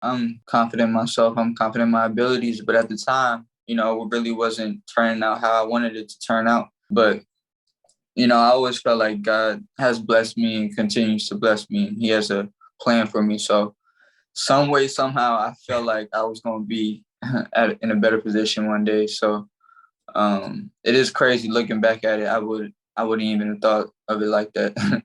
I'm confident in myself. I'm confident in my abilities. But at the time, it really wasn't turning out how I wanted it to turn out. But I always felt like God has blessed me and continues to bless me. And He has a plan for me. So some way, somehow, I felt like I was going to be in a better position one day. So it is crazy looking back at it. I wouldn't even have thought of it like that.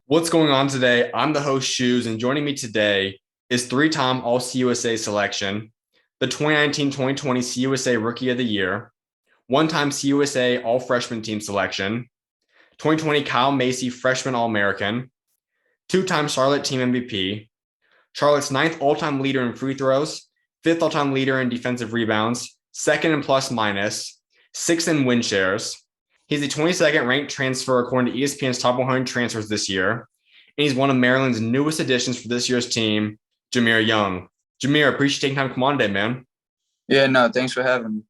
What's going on today? I'm the host, SchuZ, and joining me today is three-time All-CUSA selection, the 2019-2020 CUSA Rookie of the Year, one-time CUSA All-Freshman team selection, 2020 Kyle Macy Freshman All-American, two-time Charlotte team MVP, Charlotte's ninth all-time leader in free throws, fifth all-time leader in defensive rebounds, second in plus minus, sixth in win shares. He's the 22nd ranked transfer according to ESPN's top 100 transfers this year. And he's one of Maryland's newest additions for this year's team, Jahmir Young. Jahmir, appreciate you taking time to come on today, man. Yeah, no, thanks for having me.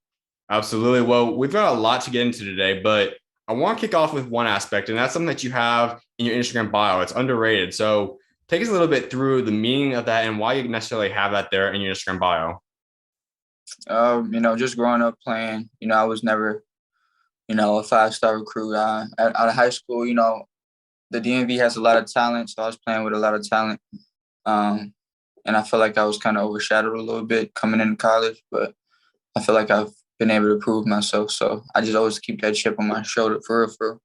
Absolutely. Well, we've got a lot to get into today, but I want to kick off with one aspect, and that's something that you have in your Instagram bio. It's underrated. So take us a little bit through the meaning of that and why you necessarily have that there in your Instagram bio. Just growing up playing, I was never, a five-star recruit. Out of high school, the DMV has a lot of talent, so I was playing with a lot of talent. And I feel like I was kind of overshadowed a little bit coming into college, but I feel like I've been able to prove myself. So I just always keep that chip on my shoulder for real, for real.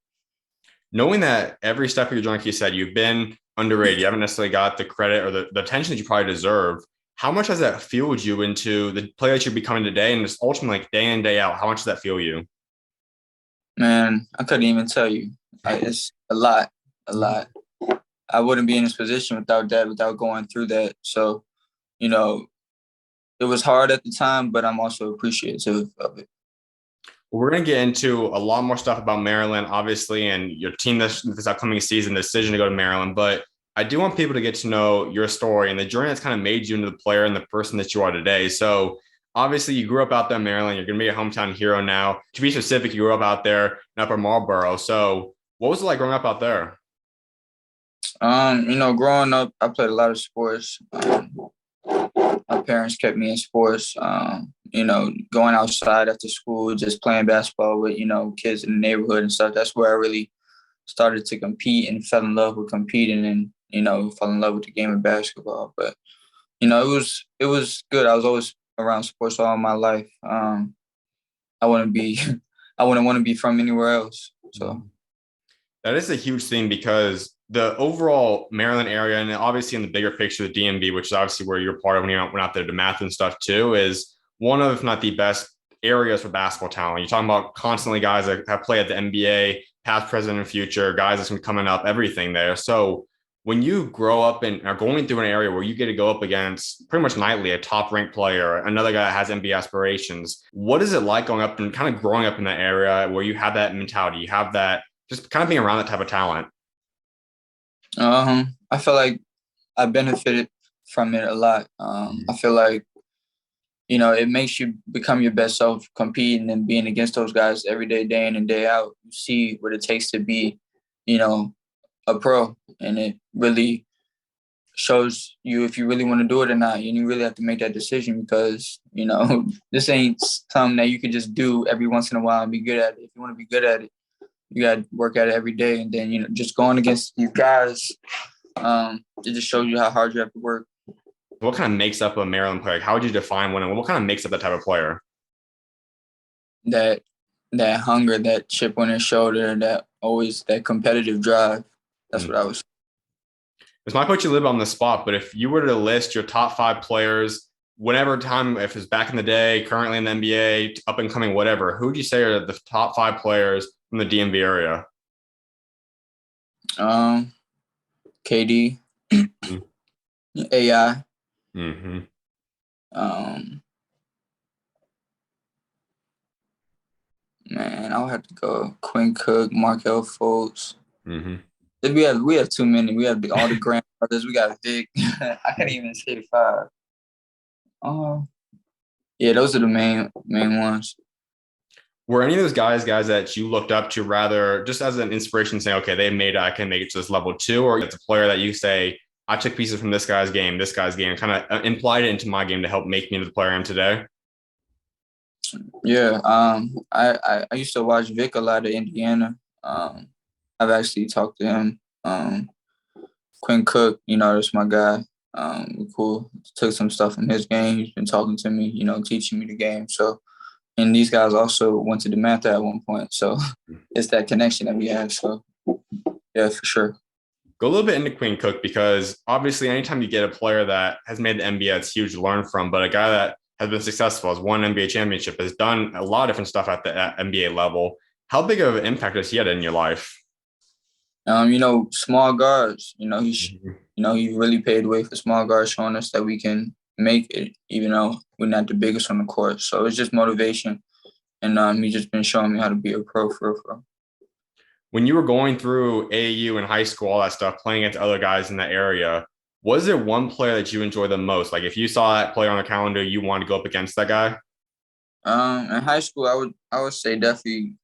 Knowing that every step of your journey, like you said, you've been underrated, you haven't necessarily got the credit or the attention that you probably deserve. How much has that fueled you into the player that you're becoming today, and just ultimately, like, day in, day out, how much does that fuel you? Man, I couldn't even tell you. It's a lot, a lot. I wouldn't be in this position without that, without going through that. So, you know, it was hard at the time, but I'm also appreciative of it. We're going to get into a lot more stuff about Maryland, obviously, and your team this upcoming season, the decision to go to Maryland. But I do want people to get to know your story and the journey that's kind of made you into the player and the person that you are today. So obviously, you grew up out there in Maryland. You're going to be a hometown hero now. To be specific, you grew up out there in Upper Marlboro. So what was it like growing up out there? Growing up, I played a lot of sports. My parents kept me in sports. Going outside after school, just playing basketball with, kids in the neighborhood and stuff. That's where I really started to compete and fell in love with competing and, fell in love with the game of basketball. But, it was good. I was always around sports all my life. I wouldn't be I wouldn't want to be from anywhere else. So That is a huge thing because the overall Maryland area, and obviously in the bigger picture, the DMV, which is obviously where you're part of when you went out there to DeMatha and stuff too, is one of, if not the best areas for basketball talent. You're talking about constantly guys that have played at the NBA, past, present, and future, guys that's been coming up, everything there. So when you grow up and are going through an area where you get to go up against pretty much nightly a top ranked player, another guy that has NBA aspirations, what is it like going up and kind of growing up in that area where you have that mentality, you have that just kind of being around that type of talent? I feel like I benefited from it a lot. I feel like, it makes you become your best self competing and being against those guys every day, day in and day out. You see what it takes to be, you know, a pro. And it really shows you if you really want to do it or not. And you really have to make that decision because, this ain't something that you can just do every once in a while and be good at it. If you want to be good at it, you got to work at it every day. And then, just going against these guys, it just shows you how hard you have to work. What kind of makes up a Maryland player? Like, how would you define one? And what kind of makes up that type of player? That that hunger, that chip on his shoulder, that competitive drive. That's what I was. This might put you a little bit on the spot, but if you were to list your top five players, whatever time, if it's back in the day, currently in the NBA, up and coming, whatever, who would you say are the top five players from the DMV area? Um, KD, Mm-hmm. AI. Mm-hmm. Um, man, I'll have to go Quinn Cook, Markel Fultz. Mm-hmm. We have too many. We have all the grand brothers. We got Vic. I can't even say 5. Um, yeah, those are the main ones. Were any of those guys that you looked up to rather just as an inspiration, saying, okay, they made it, I can make it to this level too? Or it's a player that you say, I took pieces from this guy's game, kind of implied it into my game to help make me into the player I am today? Yeah. I used to watch Vic a lot of Indiana. I've actually talked to him. Quinn Cook, that's my guy. We're cool. Took some stuff from his game. He's been talking to me, teaching me the game. So, and these guys also went to DeMatha at one point. So it's that connection that we have. So yeah, for sure. Go a little bit into Quinn Cook, because obviously anytime you get a player that has made the NBA, it's huge to learn from. But a guy that has been successful, has won an NBA championship, has done a lot of different stuff at the NBA level. How big of an impact has he had in your life? Small guards. Mhm. He really paved the way for small guards, showing us that we can make it, even though we're not the biggest on the court. So it's just motivation, and he's just been showing me how to be a pro for. When you were going through AAU in high school, all that stuff, playing against other guys in that area, was there one player that you enjoy the most? Like if you saw that player on the calendar, you wanted to go up against that guy? In high school, I would say definitely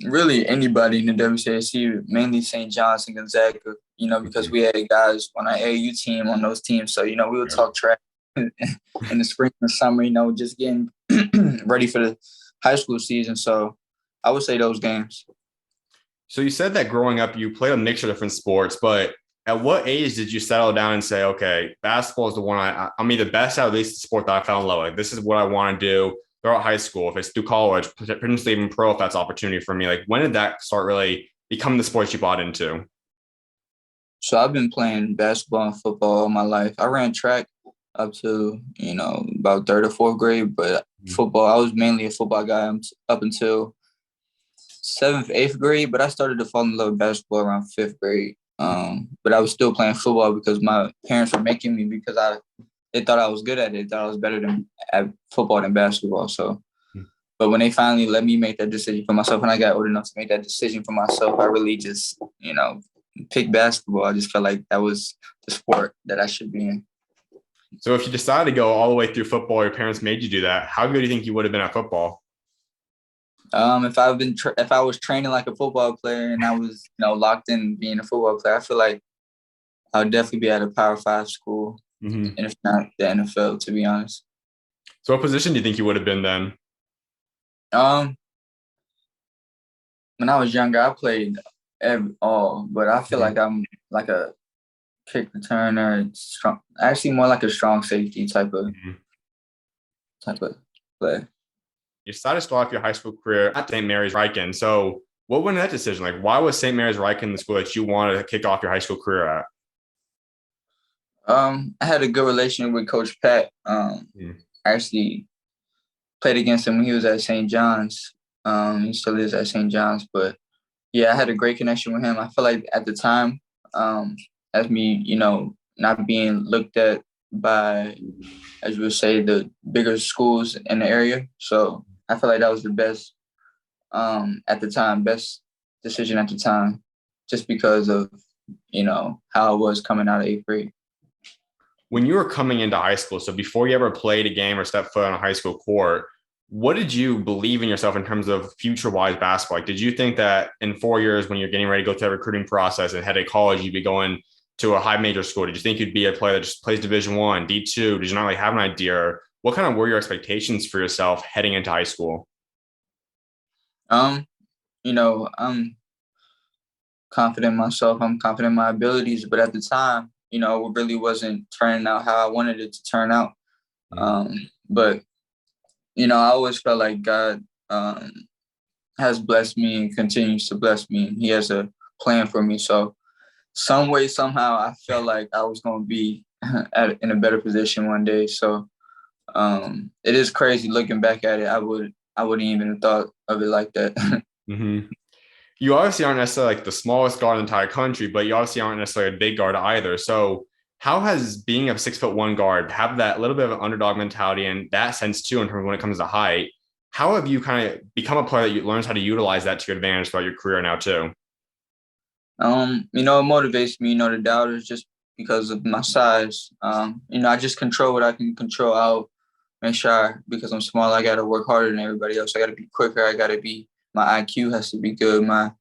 really anybody in the WCAC, mainly St. John's and Gonzaga. Because Mhm. we had guys on our AAU team on those teams, so we would Yeah. talk trash in the spring and summer. Just getting ready for the high school season. So I would say those games. So you said that growing up, you played a mixture of different sports, but at what age did you settle down and say, okay, basketball is the one I'm either best at least the sport that I fell in love with. This is what I want to do throughout high school. If it's through college, potentially even pro, if that's opportunity for me. Like when did that start really becoming the sports you bought into? So I've been playing basketball and football all my life. I ran track up to about third or fourth grade, but football, I was mainly a football guy up until seventh, eighth grade, but I started to fall in love with basketball around fifth grade. But I was still playing football because my parents were making me, because they thought I was good at it. They thought I was better at football than basketball. So, but when they finally let me make that decision for myself, and I got old enough to make that decision for myself, I really just picked basketball. I just felt like that was the sport that I should be in. So if you decided to go all the way through football, your parents made you do that. How good do you think you would have been at football? If I was training like a football player and I was locked in being a football player, I feel like I would definitely be at a Power 5 school, Mm-hmm. and if not the NFL, to be honest. So what position do you think you would have been then? Um, when I was younger, I played all, but I feel Mhm. like I'm like a kick returner, strong, actually more like a strong safety Mhm. type of play. You decided to start off your high school career at St. Mary's Ryken. So what went in that decision? Like, why was St. Mary's Ryken the school that you wanted to kick off your high school career at? I had a good relationship with Coach Pat. Mhm. I actually played against him when he was at St. John's. He still is at St. John's, but yeah, I had a great connection with him. I feel like at the time, um, as me, not being looked at by, as you would say, the bigger schools in the area. So I feel like that was the best at the time, best decision at the time, just because of how I was coming out of eighth grade. When you were coming into high school, so before you ever played a game or stepped foot on a high school court, what did you believe in yourself in terms of future-wise basketball? Like, did you think that in 4 years, when you're getting ready to go through that recruiting process and head to college, you'd be going to a high major school? Did you think you'd be a player that just plays Division One, D2? Did you not really have an idea? Or what kind of were your expectations for yourself heading into high school? Um, I'm confident in myself. I'm confident in my abilities, but at the time, it really wasn't turning out how I wanted it to turn out. But I always felt like God has blessed me and continues to bless me. He has a plan for me. So some way, somehow, I felt like I was going to be in a better position one day. So it is crazy looking back at it. I wouldn't even have thought of it like that. Mm-hmm. You obviously aren't necessarily like the smallest guard in the entire country, but you obviously aren't necessarily a big guard either. So how has being a 6'1" guard have that little bit of an underdog mentality and that sense too in terms of when it comes to height? How have you kind of become a player that learns how to utilize that to your advantage throughout your career now too? It motivates me, the doubters just because of my size. I just control what I can control. I'll make sure because I'm small, I gotta work harder than everybody else. I gotta be quicker. My IQ has to be good. I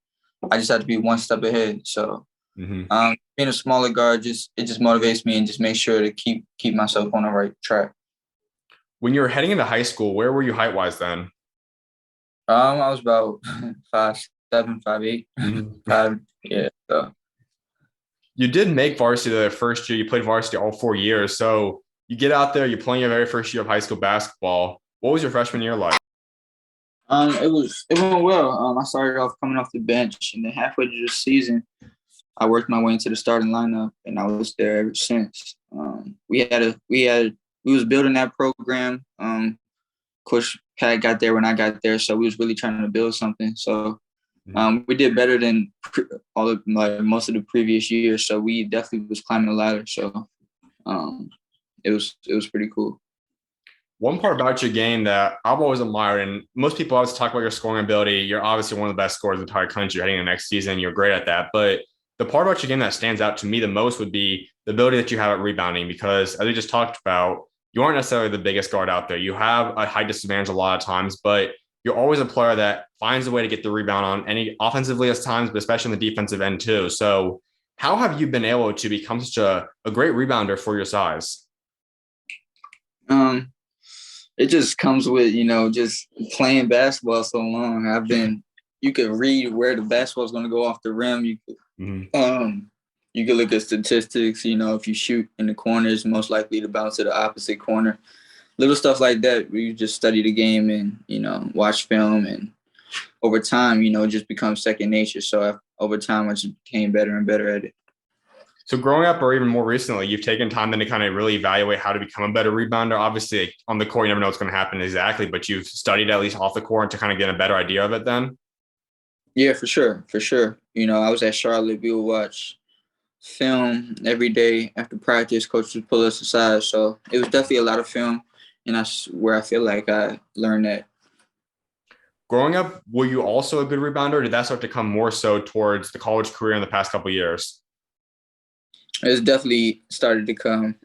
just have to be one step ahead. So being a smaller guard it just motivates me and just make sure to keep myself on the right track. When you were heading into high school, where were you height wise then? I was about 5'7", 5'8", five. Yeah. So You did make varsity the first year. You played varsity all 4 years. So you get out there, you're playing your very first year of high school basketball. What was your freshman year like? it went well. I started off coming off the bench, and then halfway through the season, I worked my way into the starting lineup, and I was there ever since. We was building that program. Coach Pat got there when I got there, so we was really trying to build something. So we did better than most of the previous years. So we definitely was climbing the ladder. So it was pretty cool. One part about your game that I've always admired, and most people always talk about your scoring ability. You're obviously one of the best scorers in the entire country heading into next season. You're great at that. But the part about your game that stands out to me the most would be the ability that you have at rebounding, because as we just talked about, you aren't necessarily the biggest guard out there. You have a high disadvantage a lot of times, but you're always a player that finds a way to get the rebound on any offensively at times, but especially on the defensive end too. So how have you been able to become such a great rebounder for your size? It just comes with, just playing basketball so long. You could read where the basketball is going to go off the rim. You could look at statistics. If you shoot in the corner, it's most likely to bounce to the opposite corner. Little stuff like that where you just study the game and, watch film. And over time, it just becomes second nature. So over time, I just became better and better at it. So growing up, or even more recently, you've taken time then to kind of really evaluate how to become a better rebounder. Obviously, on the court, you never know what's going to happen exactly, but you've studied at least off the court to kind of get a better idea of it then? Yeah, for sure. For sure. I was at Charlotte. We would watch film every day after practice. Coach would pull us aside. So it was definitely a lot of film. And that's where I feel like I learned that. Growing up, were you also a good rebounder? Or did that start to come more so towards the college career in the past couple of years? It's definitely started to come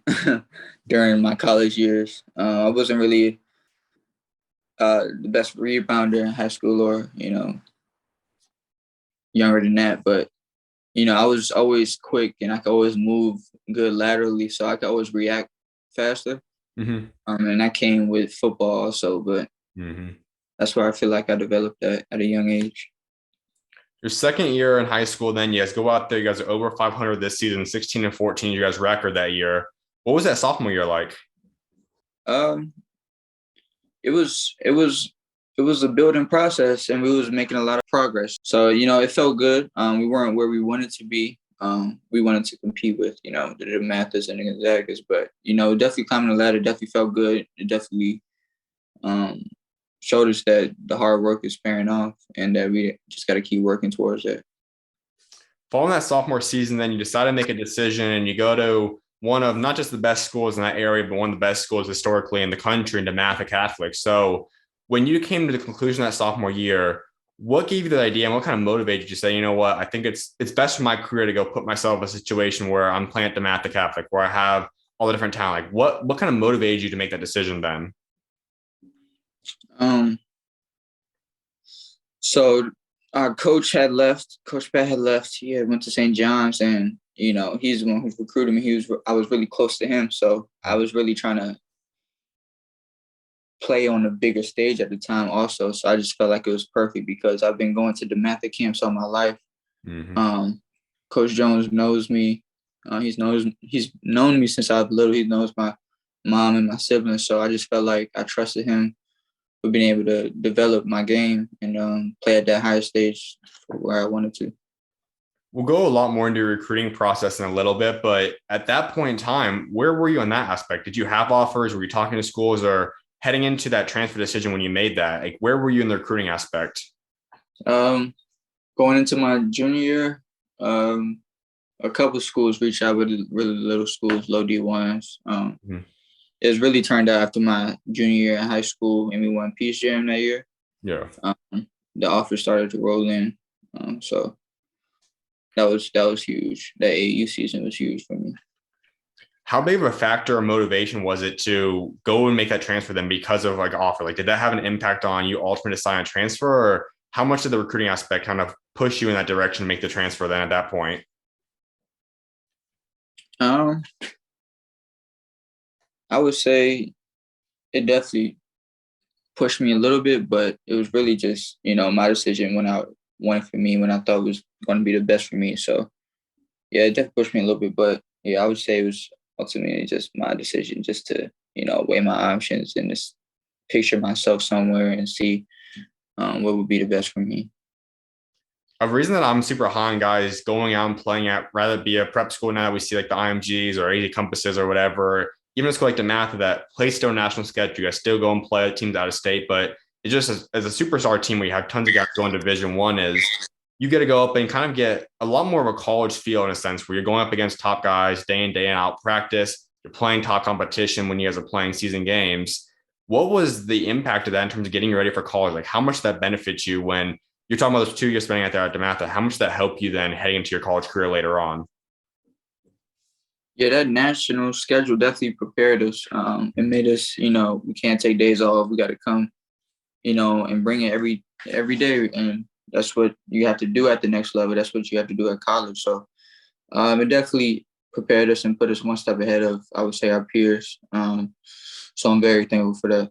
during my college years. I wasn't really the best rebounder in high school or, younger than that. But, I was always quick and I could always move good laterally. So I could always react faster. And that came with football also. But that's where I feel like I developed that at a young age. Your second year in high school, then you guys go out there. You guys are over 500 this season, 16-14. You guys record that year. What was that sophomore year like? It was a building process, and we was making a lot of progress. So it felt good. We weren't where we wanted to be. We wanted to compete with the DeMathas and the Gonzagas, but definitely climbing the ladder definitely felt good. It definitely showed us that the hard work is paying off, and that we just got to keep working towards it. Following that sophomore season, then you decide to make a decision and you go to one of not just the best schools in that area, but one of the best schools historically in the country, in DeMatha Catholic. So when you came to the conclusion of that sophomore year, what gave you the idea and what kind of motivated you to say, you know what, I think it's best for my career to go put myself in a situation where I'm playing at DeMatha Catholic, where I have all the different talent? Like what kind of motivated you to make that decision then? So our coach had left. Coach Pat had left. He had went to St. John's, and he's the one who recruited me. I was really close to him, so I was really trying to play on a bigger stage at the time also. So I just felt like it was perfect because I've been going to DeMatha camps all my life. Coach Jones knows me. He's known me since I was little. He knows my mom and my siblings. So I just felt like I trusted him for being able to develop my game and play at that higher stage where I wanted to. We'll go a lot more into your recruiting process in a little bit, but at that point in time, where were you on that aspect? Did you have offers? Were you talking to schools, or heading into that transfer decision when you made that? Like, where were you in the recruiting aspect? Going into my junior year, a couple of schools reached out, with really little schools, low D1s. It was really turned out after my junior year in high school, and we won Peace Jam that year. Yeah. The offers started to roll in. So that was huge. That AAU season was huge for me. How big of a factor or motivation was it to go and make that transfer then because of like offer? Like, did that have an impact on you ultimately deciding to transfer, or how much did the recruiting aspect kind of push you in that direction to make the transfer then at that point? Um, I would say it definitely pushed me a little bit, but it was really just, my decision when I wanted for me, when I thought was going to be the best for me. So yeah, it definitely pushed me a little bit, but yeah, I would say it was ultimately just my decision just to, weigh my options and just picture myself somewhere and see what would be the best for me. A reason that I'm super high on guys going out and playing at rather be a prep school now, we see like the IMGs or AD Compasses or whatever, even a school like DeMatha that plays still national schedule, you guys still go and play teams out of state, but it just as a superstar team where you have tons of guys going Division One is you get to go up and kind of get a lot more of a college feel in a sense where you're going up against top guys day in, day out practice, you're playing top competition when you guys are playing season games. What was the impact of that in terms of getting you ready for college? Like how much that benefits you when you're talking about those 2 years spending out there at DeMatha, how much did that help you then heading into your college career later on? Yeah, that national schedule definitely prepared us. It made us, we can't take days off. We got to come, and bring it every day, and that's what you have to do at the next level. That's what you have to do at college. So it definitely prepared us and put us one step ahead of, I would say, our peers. So I'm very thankful for that.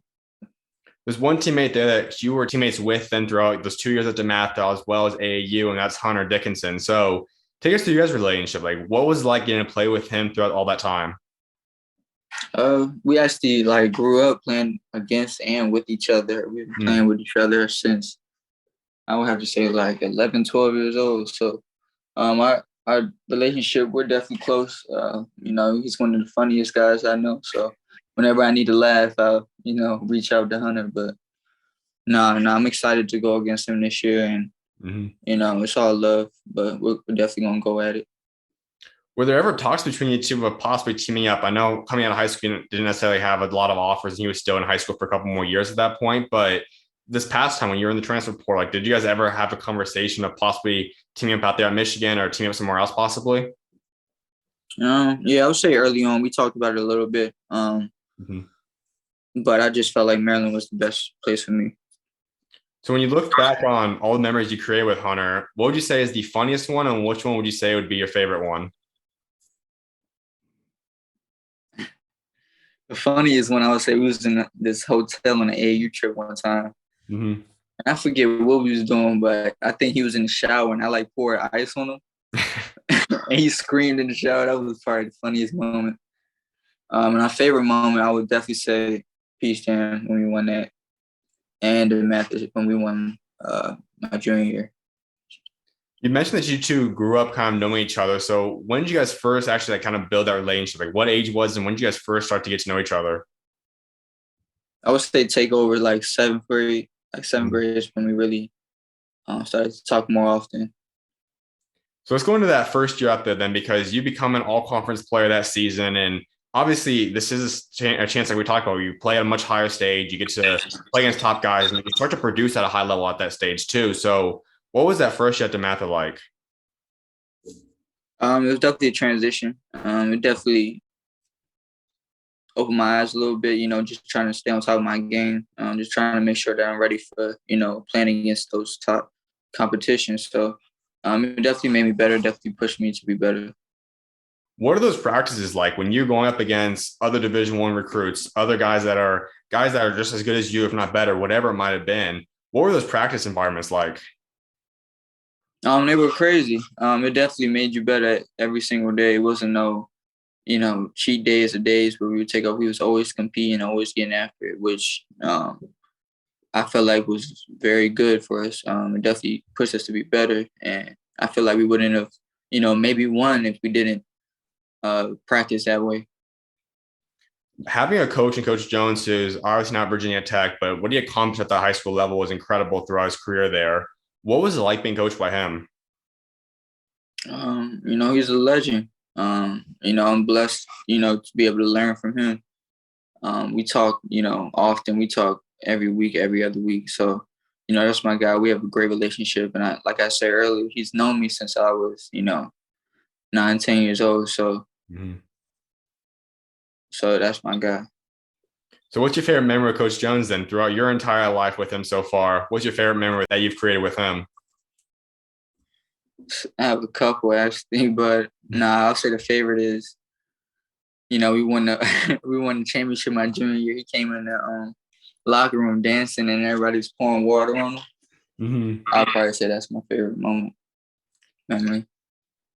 There's one teammate there that you were teammates with then throughout those 2 years at DeMatha as well as AAU, and that's Hunter Dickinson. So take us through your guys' relationship. Like, what was it like getting to play with him throughout all that time? We actually grew up playing against and with each other. We've been playing with each other since I would have to say 11, 12 years old. So our relationship, we're definitely close. He's one of the funniest guys I know. So whenever I need to laugh, I'll, reach out to Hunter. But no, I'm excited to go against him this year. And, it's all love, but we're definitely going to go at it. Were there ever talks between you two of possibly teaming up? I know coming out of high school, you didn't necessarily have a lot of offers, and he was still in high school for a couple more years at that point. But this past time when you were in the transfer portal, like, did you guys ever have a conversation of possibly teaming up out there at Michigan or teaming up somewhere else possibly? Yeah, I would say early on we talked about it a little bit. But I just felt like Maryland was the best place for me. So when you look back on all the memories you created with Hunter, what would you say is the funniest one, and which one would you say would be your favorite one? The funniest one I would say, we was in this hotel on an AAU trip one time. I forget what we was doing, but I think he was in the shower and I poured ice on him. And he screamed in the shower. That was probably the funniest moment. And our favorite moment, I would definitely say Peace Jam when we won that, and the math when we won my junior year. You mentioned that you two grew up kind of knowing each other. So when did you guys first actually kind of build that relationship? Like what age was, and when did you guys first start to get to know each other? I would say take over seventh grade. Seventh grade is when we really started to talk more often. So let's go into that first year out there then, because you become an all-conference player that season. And obviously this is a chance like we talked about, where you play at a much higher stage, you get to play against top guys, and you start to produce at a high level at that stage too. So what was that first year at DeMatha like? It was definitely a transition. It definitely opened my eyes a little bit, just trying to stay on top of my game, just trying to make sure that I'm ready for, playing against those top competitions. So it definitely made me better, definitely pushed me to be better. What are those practices like when you're going up against other Division One recruits, other guys that are just as good as you, if not better, whatever it might have been? What were those practice environments like? They were crazy. It definitely made you better every single day. It wasn't no, cheat days or days where we would take off. We was always competing, always getting after it, which I felt like was very good for us. It definitely pushed us to be better. And I feel like we wouldn't have, maybe won if we didn't practice that way. Having a coach and Coach Jones, who's obviously not Virginia Tech, but what he accomplished at the high school level was incredible throughout his career there. What was it like being coached by him? He's a legend. I'm blessed, to be able to learn from him. We talk, often. We talk every week, every other week. So, That's my guy. We have a great relationship. And like I said earlier, he's known me since I was, 9, 10 years old. So, Mhm. so that's my guy. So what's your favorite memory of Coach Jones then throughout your entire life with him so far? What's your favorite memory that you've created with him? I have a couple actually, but nah, I'll say the favorite is, we won the we won the championship my junior year. He came in the locker room dancing and everybody was pouring water on him. Mm-hmm. I'll probably say that's my favorite memory.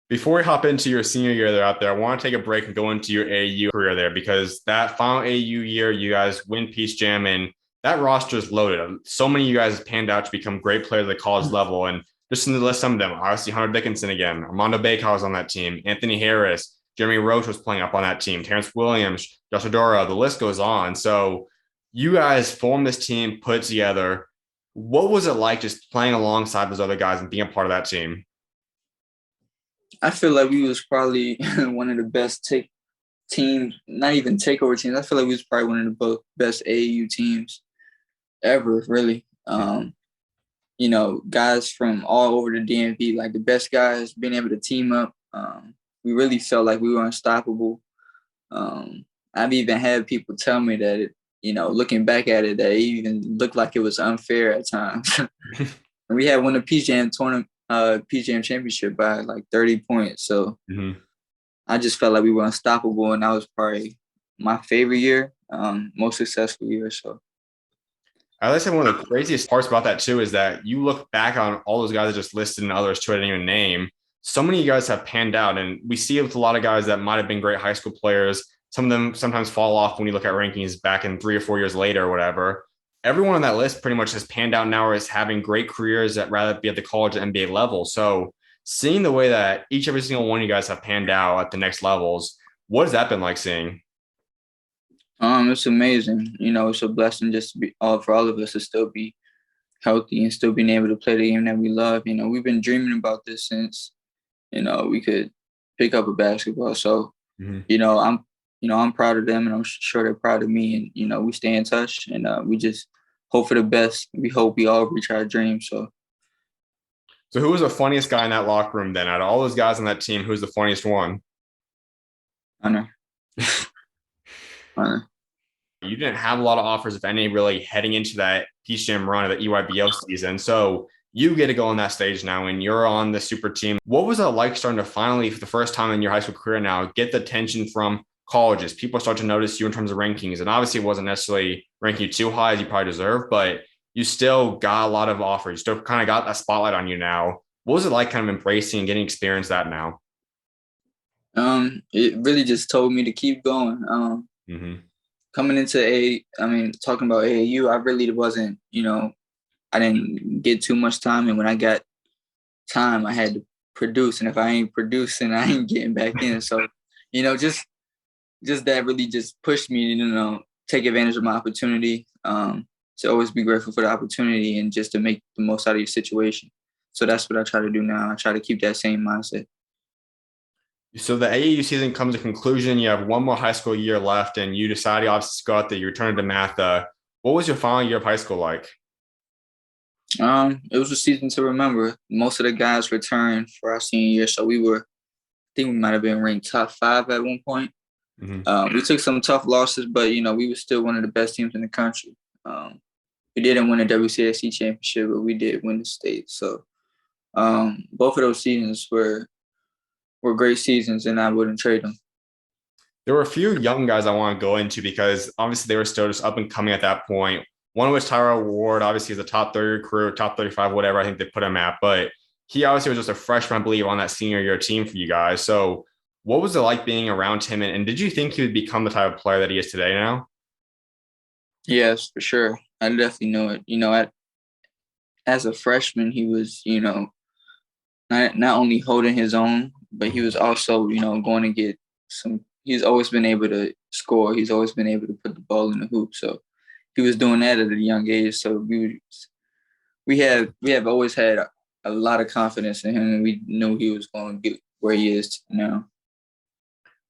Before we hop into your senior year there out there, I want to take a break and go into your AAU career there because that final AAU year, you guys win Peach Jam and that roster is loaded. So many of you guys have panned out to become great players at the college level. And just to list some of them, obviously Hunter Dickinson again, Armando Bacot was on that team, Anthony Harris, Jeremy Roach was playing up on that team, Terrence Williams, Josh Adora, the list goes on. So you guys formed this team, put it together. What was it like just playing alongside those other guys and being a part of that team? I feel like we was probably one of the best team, not even takeover teams. I feel like we was probably one of the best AAU teams ever, really. Guys from all over the DMV, like the best guys, being able to team up. We really felt like we were unstoppable. I've even had people tell me that looking back at it, that it even looked like it was unfair at times. And we had won the PJM tournament, PJM championship by like 30 points. So Mm-hmm. I just felt like we were unstoppable, and that was probably my favorite year, most successful year. So I would say one of the craziest parts about that too is that you look back on all those guys that just listed and others too I didn't even name. So many of you guys have panned out, and we see it with a lot of guys that might have been great high school players. Some of them sometimes fall off when you look at rankings back in 3 or 4 years later or whatever. Everyone on that list pretty much has panned out now or is having great careers that rather be at the college and NBA level. So seeing the way that each every single one of you guys have panned out at the next levels, what has that been like seeing? it's amazing. It's a blessing just to be for all of us to still be healthy and still being able to play the game that we love. We've been dreaming about this since we could pick up a basketball. So Mm-hmm. I'm proud of them, and I'm sure they're proud of me. And we stay in touch, and we just hope for the best. We hope we all reach our dreams. So So who was the funniest guy in that locker room then? Out of all those guys on that team, who's the funniest one? Hunter, Hunter. You didn't have a lot of offers, if any, really heading into that Peach Jam run of the EYBL season. So you get to go on that stage now and you're on the super team. What was it like starting to finally, for the first time in your high school career now, get the attention from colleges? People start to notice you in terms of rankings. And obviously it wasn't necessarily ranking you too high as you probably deserve, but you still got a lot of offers. You still kind of got that spotlight on you now. What was it like kind of embracing and getting experience that now? It really just told me to keep going. Mm-hmm. Coming into talking about AAU, I really wasn't, I didn't get too much time. And when I got time, I had to produce. And if I ain't producing, I ain't getting back in. So, just that really just pushed me, take advantage of my opportunity, to always be grateful for the opportunity and just to make the most out of your situation. So that's what I try to do now. I try to keep that same mindset. So the AAU season comes to conclusion. You have one more high school year left, and you decide obviously to go out there. You return to DeMatha. What was your final year of high school like? It was a season to remember. Most of the guys returned for our senior year, so I think we might have been ranked top 5 at one point. Mm-hmm. We took some tough losses, but we were still one of the best teams in the country. We didn't win a WCSC championship, but we did win the state. So both of those seasons were great seasons, and I wouldn't trade them. There were a few young guys I want to go into because obviously they were still just up and coming at that point. One was Tyrell Ward, obviously he's a top 30 recruit, top 35, whatever I think they put him at. But he obviously was just a freshman, I believe, on that senior year team for you guys. So what was it like being around him? And did you think he would become the type of player that he is today now? Yes, for sure. I definitely know it. As a freshman, he was, not only holding his own, but he was also, going to get some. He's always been able to score. He's always been able to put the ball in the hoop. So he was doing that at a young age. So we have always had a lot of confidence in him, and we knew he was going to get where he is now.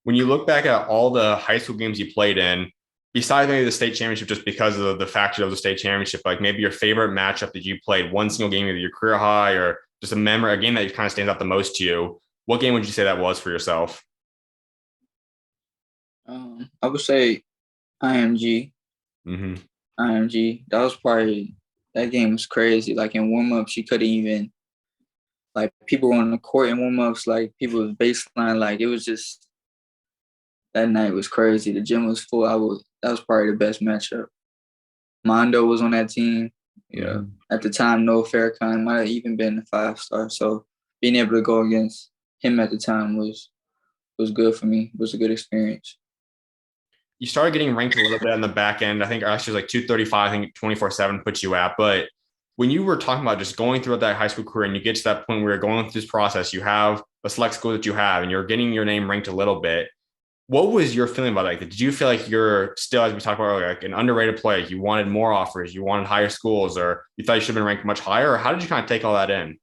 When you look back at all the high school games you played in, besides maybe the state championship, just because of the factor of the state championship, like maybe your favorite matchup that you played, one single game, either your career high or just a game that kind of stands out the most to you. What game would you say that was for yourself? I would say IMG. Mm-hmm. IMG. That game was crazy. Like in warm ups, she couldn't even, like, people were on the court in warm ups, like people was baseline. Like it was just, that night was crazy. The gym was full. That was probably the best matchup. Mondo was on that team. Yeah. Mm-hmm. At the time, Noah Farrakhan might have even been a 5-star. So being able to go against him at the time was good for me. It was a good experience. You started getting ranked a little bit on the back end. I think actually like 235, I think 24/7 puts you at. But when you were talking about just going through that high school career and you get to that point where you're going through this process, you have a select school that you have and you're getting your name ranked a little bit. What was your feeling about it? Like, did you feel like you're still, as we talked about earlier, like an underrated player? You wanted more offers, you wanted higher schools, or you thought you should have been ranked much higher? Or how did you kind of take all that in?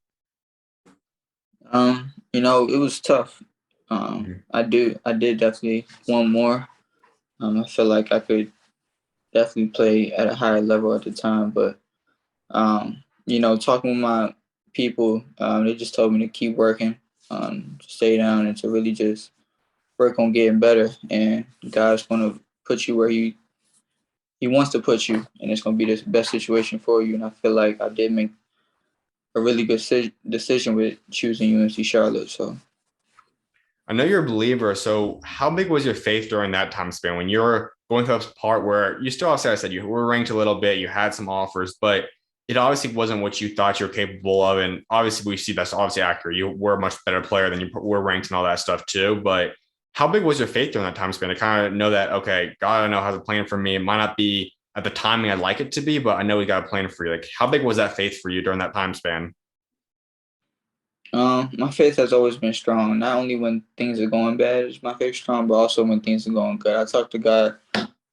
It was tough. I did definitely want more. I feel like I could definitely play at a higher level at the time, but talking with my people, they just told me to keep working, to stay down, and to really just work on getting better. And God's gonna put you where He wants to put you, and it's gonna be the best situation for you. And I feel like I did make a really good decision with choosing UNC Charlotte. So I know you're a believer. So, how big was your faith during that time span when you were going through this part where you still, obviously, I said you were ranked a little bit, you had some offers, but it obviously wasn't what you thought you were capable of. And obviously, we see that's obviously accurate. You were a much better player than you were ranked and all that stuff, too. But how big was your faith during that time span to kind of know that, okay, God, I know has a plan for me. It might not be at the timing I'd like it to be, but I know He got a plan for you. Like, how big was that faith for you during that time span? my faith has always been strong. Not only when things are going bad is my faith strong, but also when things are going good. I talk to God,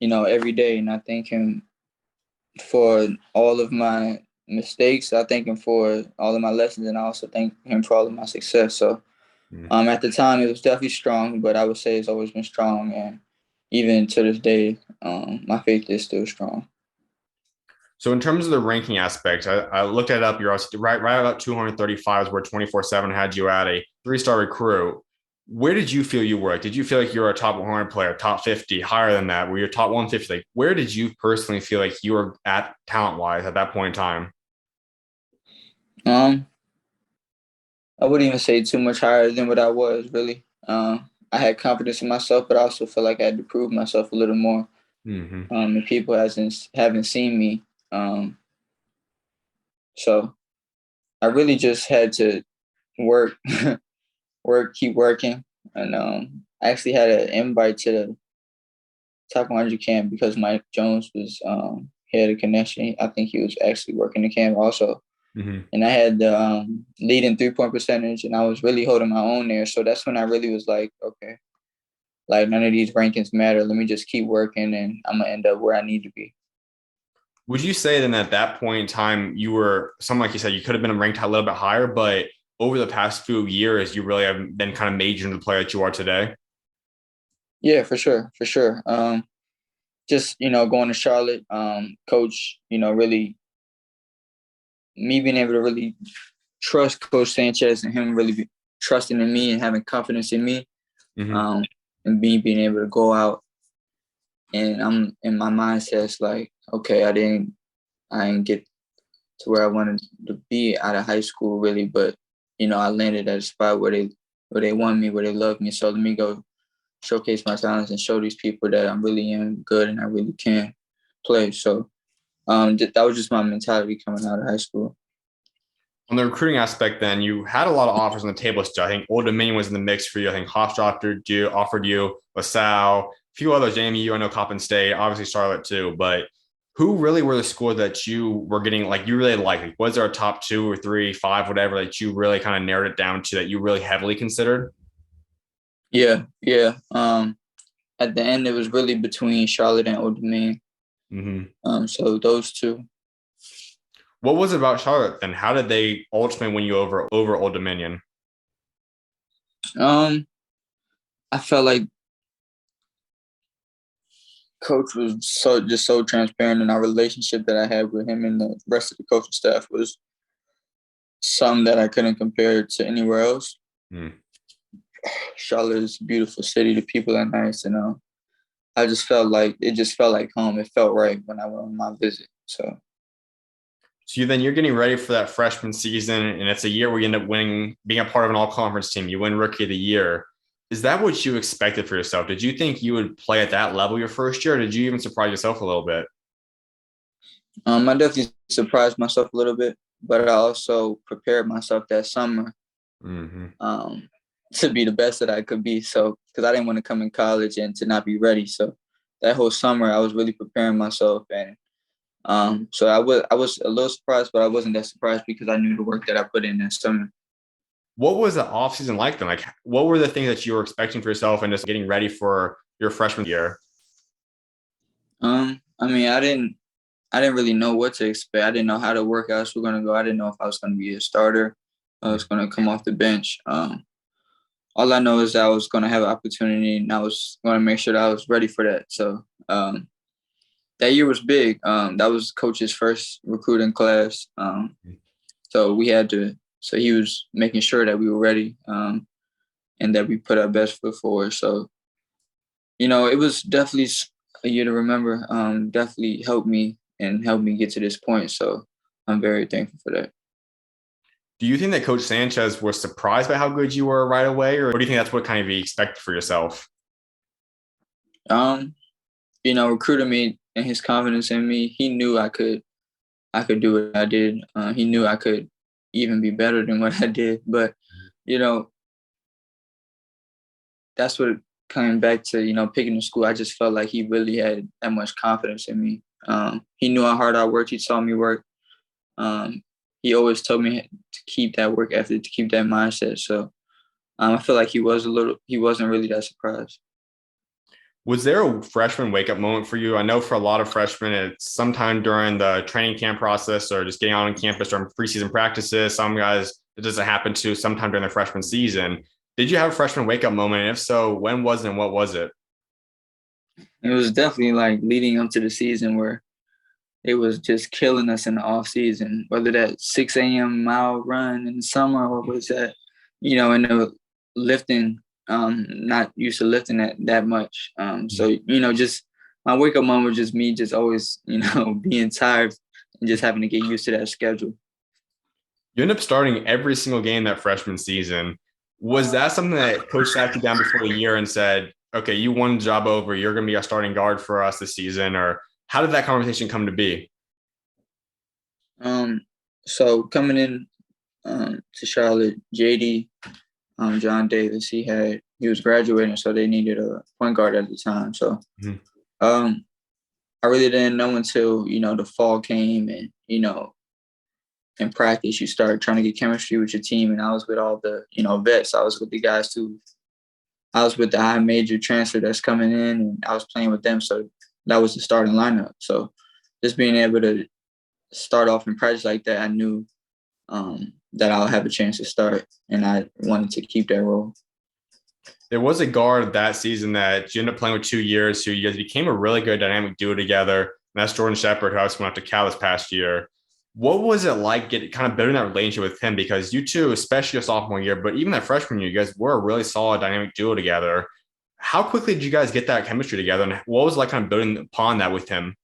every day, and I thank Him for all of my mistakes. I thank Him for all of my lessons, and I also thank Him for all of my success. So, at the time, it was definitely strong, but I would say it's always been strong, and even to this day, my faith is still strong. So in terms of the ranking aspect, I looked it up. You're also right about 235 is where 24/7 had you at a 3-star recruit. Where did you feel you were? Did you feel like you were a top 100 player, top 50, higher than that? Were you top 150? Like, where did you personally feel like you were at talent wise at that point in time? Um, I wouldn't even say too much higher than what I was, really. I had confidence in myself, but I also feel like I had to prove myself a little more. Mm-hmm. And people haven't seen me. Um, so I really just had to work, keep working. And I actually had an invite to the top 100 camp because Mike Jones was he had a connection. I think he was actually working the camp also. Mm-hmm. And I had the leading 3-point percentage, and I was really holding my own there. So that's when I really was like, okay, like none of these rankings matter. Let me just keep working, and I'm gonna end up where I need to be. Would you say then at that point in time, you were something like you said, you could have been ranked a little bit higher, but over the past few years, you really have been kind of major into the player that you are today? Yeah, for sure, for sure. Just going to Charlotte, coach, really me being able to really trust Coach Sanchez and him really trusting in me and having confidence in me, Mm-hmm. um, and being able to go out, and I'm in my mindset's like, okay, I didn't get to where I wanted to be out of high school really, but I landed at a spot where they want me, where they love me. So let me go showcase my talents and show these people that I really am good and I really can play. So that was just my mentality coming out of high school. On the recruiting aspect, then you had a lot of offers on the table still. I think Old Dominion was in the mix for you. I think Hofstra offered you LaSalle, a few others, JMU, I know Coppin State, obviously Charlotte too. But who really were the schools that you were getting, like you really liked? Like, was there a top 2 or 3, 5, whatever that you really kind of narrowed it down to that you really heavily considered? Yeah, yeah. At the end, it was really between Charlotte and Old Dominion. Mm-hmm. So those two. What was it about Charlotte then? How did they ultimately win you over Old Dominion? I felt like coach was so transparent, and our relationship that I had with him and the rest of the coaching staff was something that I couldn't compare to anywhere else. Charlotte is a beautiful city. The people are nice, and I just felt like home. It felt right when I went on my visit. So you're getting ready for that freshman season, and it's a year where you end up winning, being a part of an all-conference team. You win Rookie of the Year. Is that what you expected for yourself? Did you think you would play at that level your first year, or did you even surprise yourself a little bit? I definitely surprised myself a little bit, but I also prepared myself that summer to be the best that I could be. So, because I didn't want to come in college and to not be ready. So, that whole summer I was really preparing myself, and so I was a little surprised, but I wasn't that surprised because I knew the work that I put in that summer. What was the offseason like then? Like, what were the things that you were expecting for yourself and just getting ready for your freshman year? I mean, I didn't really know what to expect. I didn't know how the workouts were going to go. I didn't know if I was going to be a starter. I was going to come off the bench. All I know is that I was going to have an opportunity, and I was going to make sure that I was ready for that. So that year was big. That was coach's first recruiting class. So we had to. So he was making sure that we were ready and that we put our best foot forward. So, it was definitely a year to remember. Definitely helped me get to this point. So I'm very thankful for that. Do you think that Coach Sanchez was surprised by how good you were right away, or do you think that's what kind of he expected for yourself? Recruiting me and his confidence in me, he knew I could do what I did. He knew I could even be better than what I did. But, that's what coming back to, picking the school, I just felt like he really had that much confidence in me. He knew how hard I worked. He saw me work. He always told me to keep that work ethic, to keep that mindset. So I feel like he wasn't really that surprised. Was there a freshman wake-up moment for you? I know for a lot of freshmen, it's sometime during the training camp process or just getting on campus during preseason practices. Some guys, it doesn't happen to sometime during their freshman season. Did you have a freshman wake-up moment? And if so, when was it and what was it? It was definitely like leading up to the season where it was just killing us in the off season, whether that 6 a.m. mile run in the summer or was that, in the lifting, not used to lifting that much. So, just my wake up moment was just me just always, being tired and just having to get used to that schedule. You end up starting every single game that freshman season. Was that something that Coach sat you down before the year and said, okay, you won the job over, you're going to be a starting guard for us this season? Or how did that conversation come to be? So coming in to Charlotte, JD, John Davis, he was graduating, so they needed a point guard at the time. So I really didn't know until, the fall came and, in practice, you start trying to get chemistry with your team. And I was with all the, vets. I was with the guys too. I was with the high major transfer that's coming in, and I was playing with them. So that was the starting lineup. So just being able to start off in practice like that, I knew that I'll have a chance to start, and I wanted to keep that role. There was a guard that season that you ended up playing with 2 years who you guys became a really good dynamic duo together. And that's Jordan Shepard, who obviously went up to Cal this past year. What was it like kind of building that relationship with him? Because you two, especially your sophomore year, but even that freshman year, you guys were a really solid dynamic duo together. How quickly did you guys get that chemistry together? And what was it like kind of building upon that with him?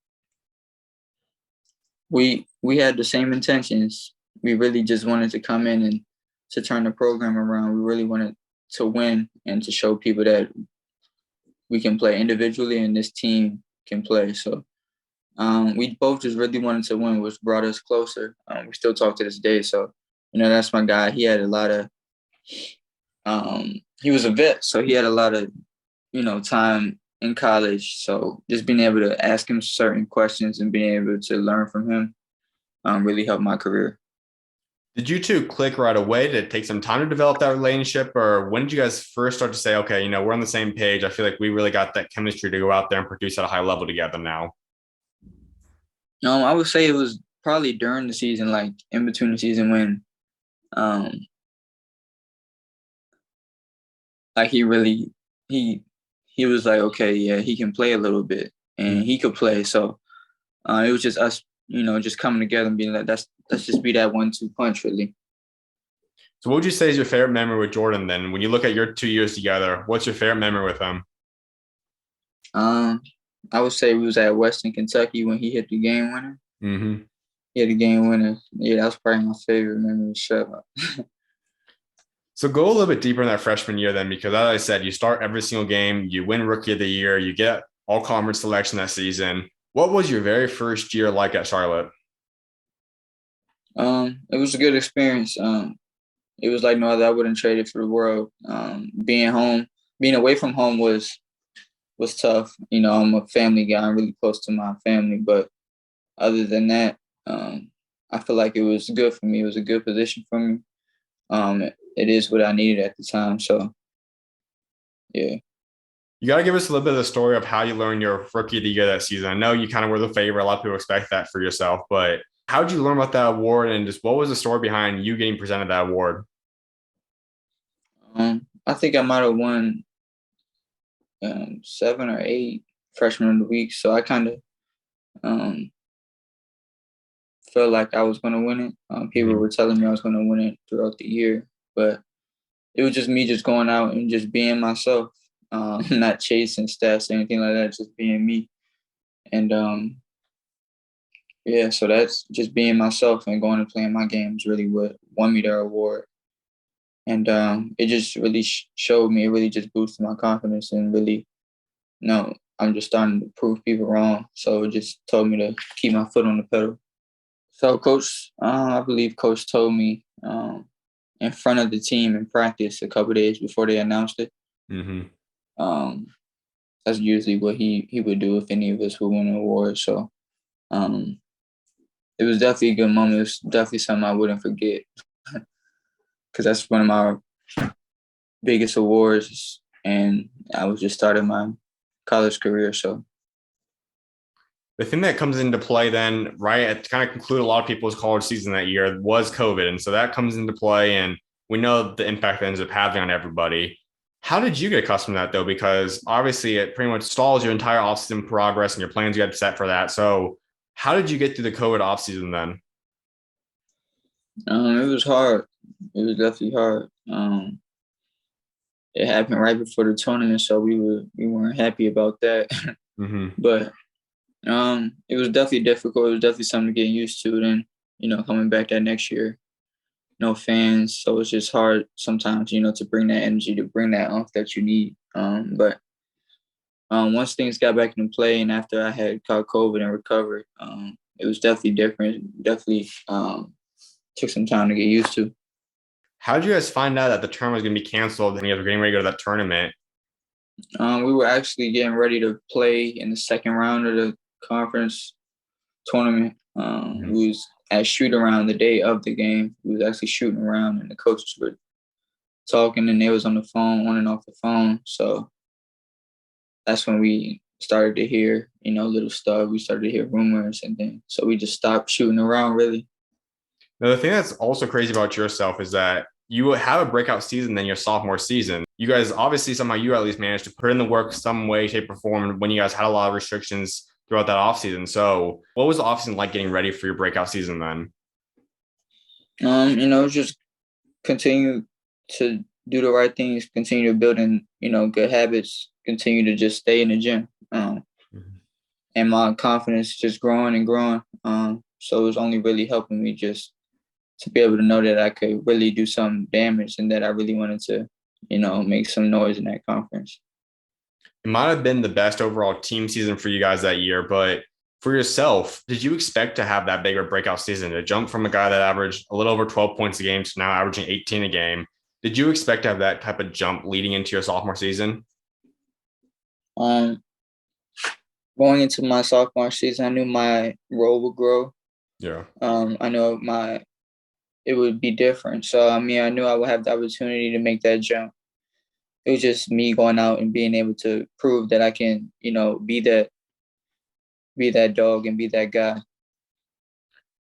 We had the same intentions. We really just wanted to come in and to turn the program around. We really wanted to win and to show people that we can play individually and this team can play. So we both just really wanted to win, which brought us closer. We still talk to this day. So, that's my guy. He had a lot of he was a vet, so he had a lot of, time in college. So just being able to ask him certain questions and being able to learn from him really helped my career. Did you two click right away? Did it take some time to develop that relationship? Or when did you guys first start to say, okay, we're on the same page. I feel like we really got that chemistry to go out there and produce at a high level together now? I would say it was probably during the season, like in between the season when like he was like, okay, yeah, he can play a little bit. and he could play. So it was just us, just coming together and being like, let's just be that 1-2 punch, really. So what would you say is your favorite memory with Jordan then? When you look at your 2 years together, what's your favorite memory with him? I would say we was at Western Kentucky when he hit the game winner. Mm-hmm. He hit the game winner. Yeah, that was probably my favorite memory. Sure. So go a little bit deeper in that freshman year then, because as I said, you start every single game, you win Rookie of the Year, you get all-conference selection that season. What was your very first year like at Charlotte? It was a good experience. It was like no other. I wouldn't trade it for the world. Being away from home was tough. I'm a family guy. I'm really close to my family, but other than that, I feel like it was good for me. It was a good position for me. It is what I needed at the time. So, yeah. You got to give us a little bit of the story of how you learned your Rookie of the Year that season. I know you kind of were the favorite. A lot of people expect that for yourself, but how did you learn about that award, and just what was the story behind you getting presented that award? I think I might have won 7 or 8 freshman of the week. So I kind of felt like I was going to win it. People were telling me I was going to win it throughout the year, but it was just me just going out and just being myself, not chasing stats or anything like that, just being me. And yeah, so that's just being myself and going and playing my games really what won me the award. And it just really showed me, it really just boosted my confidence and really, I'm just starting to prove people wrong. So it just told me to keep my foot on the pedal. So Coach, I believe Coach told me in front of the team in practice a couple of days before they announced it. Mm-hmm. That's usually what he would do if any of us would win an award. So it was definitely a good moment. It was definitely something I wouldn't forget because that's one of my biggest awards, and I was just starting my college career. So the thing that comes into play then, right, to kind of conclude a lot of people's college season that year was COVID. And so that comes into play, and we know the impact that ends up having on everybody. How did you get accustomed to that, though? Because obviously it pretty much stalls your entire offseason progress and your plans you had set for that. So how did you get through the COVID offseason then? it was hard. It was definitely hard. It happened right before the tournament, so we weren't happy about that. Mm-hmm. But it was definitely difficult. It was definitely something to get used to. Then coming back that next year, no fans, so it's just hard sometimes, to bring that energy, to bring that oomph that you need. But once things got back into play, and after I had caught COVID and recovered, it was definitely different. Definitely took some time to get used to. How did you guys find out that the tournament was going to be canceled and you guys were getting ready to go to that tournament? We were actually getting ready to play in the second round of the conference tournament. We was at shoot around the day of the game. We was actually shooting around, and the coaches were talking, and they was on the phone, on and off the phone. So that's when we started to hear, little stuff. We started to hear rumors, and then so we just stopped shooting around, really. Now, the thing that's also crazy about yourself is that you have a breakout season than your sophomore season. You guys, obviously, somehow you at least managed to put in the work some way, shape, or form when you guys had a lot of restrictions throughout that offseason. So what was the offseason like getting ready for your breakout season then? Just continue to do the right things, continue to build in, good habits, continue to just stay in the gym. And my confidence just growing and growing. So it was only really helping me just to be able to know that I could really do some damage and that I really wanted to, make some noise in that conference. It might have been the best overall team season for you guys that year, but for yourself, did you expect to have that bigger breakout season, to jump from a guy that averaged a little over 12 points a game to now averaging 18 a game? Did you expect to have that type of jump leading into your sophomore season? Going into my sophomore season, I knew my role would grow. Yeah. I know it would be different. So, I knew I would have the opportunity to make that jump. It was just me going out and being able to prove that I can, be that dog and be that guy.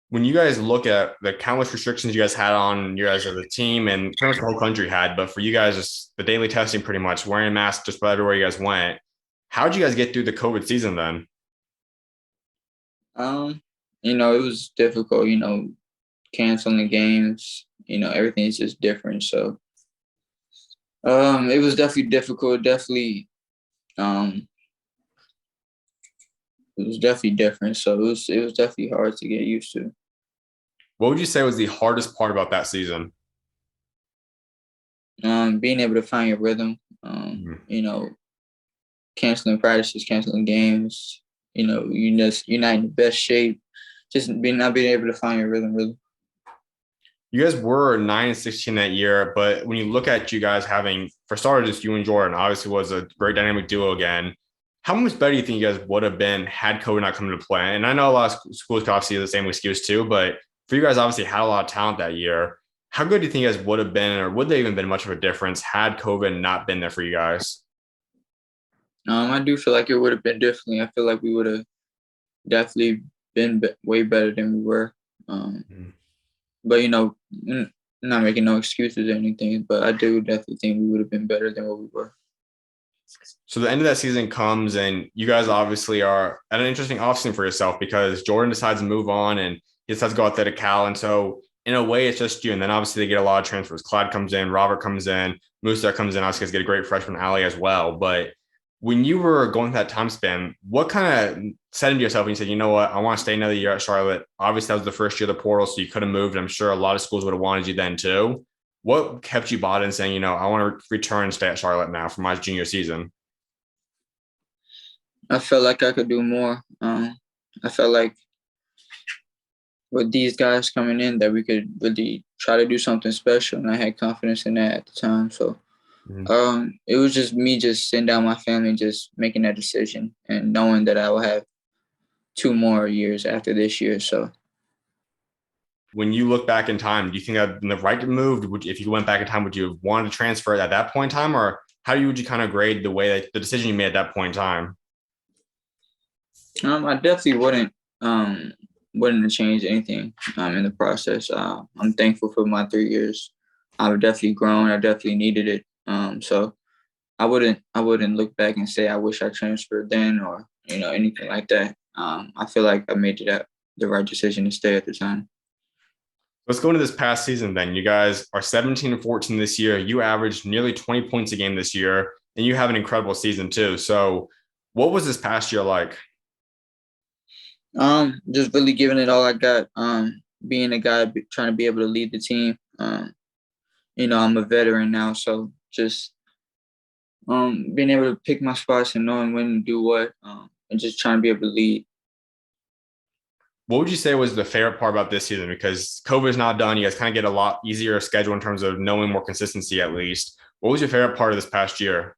When you guys look at the countless restrictions you guys had on you guys as a team and pretty much the whole country had, but for you guys, just the daily testing pretty much, wearing masks just about everywhere you guys went, how did you guys get through the COVID season then? Um, it was difficult, canceling games, everything's just different. So it was definitely difficult, um it was definitely different. So it was definitely hard to get used to. What would you say was the hardest part about that season? Being able to find your rhythm, canceling practices, canceling games, you're not in the best shape. Just not being able to find your rhythm really. You guys were 9-16 that year, but when you look at you guys having, for starters, you and Jordan obviously was a great dynamic duo again. How much better do you think you guys would have been had COVID not come into play? And I know a lot of schools could obviously do the same excuse too, but for you guys, obviously had a lot of talent that year. How good do you think you guys would have been, or would they even been much of a difference had COVID not been there for you guys? I do feel like it would have been differently. I feel like we would have definitely been way better than we were. Mhm. But not making no excuses or anything. But I do definitely think we would have been better than what we were. So the end of that season comes, and you guys obviously are at an interesting offseason for yourself because Jordan decides to move on and he decides to go out there to Cal. And so in a way, it's just you. And then obviously they get a lot of transfers. Clyde comes in, Robert comes in, Musa comes in. Obviously, guys get a great freshman alley as well. But when you were going through that time span, what kind of said into yourself when you said, you know what, I want to stay another year at Charlotte? Obviously, that was the first year of the portal, so you could have moved. I'm sure a lot of schools would have wanted you then too. What kept you bought in saying, I want to return and stay at Charlotte now for my junior season? I felt like I could do more. I felt like with these guys coming in that we could really try to do something special, and I had confidence in that at the time. So Mhm. it was just me just sitting down with my family and just making that decision and knowing that I will have 2 more years after this year. So When you look back in time, do you think that the right move? If you went back in time, would you have wanted to transfer at that point in time, or would you kind of grade the way that the decision you made at that point in time? I definitely wouldn't have changed anything in the process. I'm thankful for my 3 years. I've definitely grown. I definitely needed it. So I wouldn't look back and say I wish I transferred then or anything like that. I feel like I made the right decision to stay at the time. Let's go into this past season then. You guys are 17-14 this year. You averaged nearly 20 points a game this year, and you have an incredible season too. So, what was this past year like? Just really giving it all I got. Being a guy trying to be able to lead the team. I'm a veteran now, so just being able to pick my spots and knowing when to do what, and just trying to be able to lead. What would you say was the favorite part about this season? Because COVID is not done. You guys kind of get a lot easier schedule in terms of knowing more consistency at least. What was your favorite part of this past year?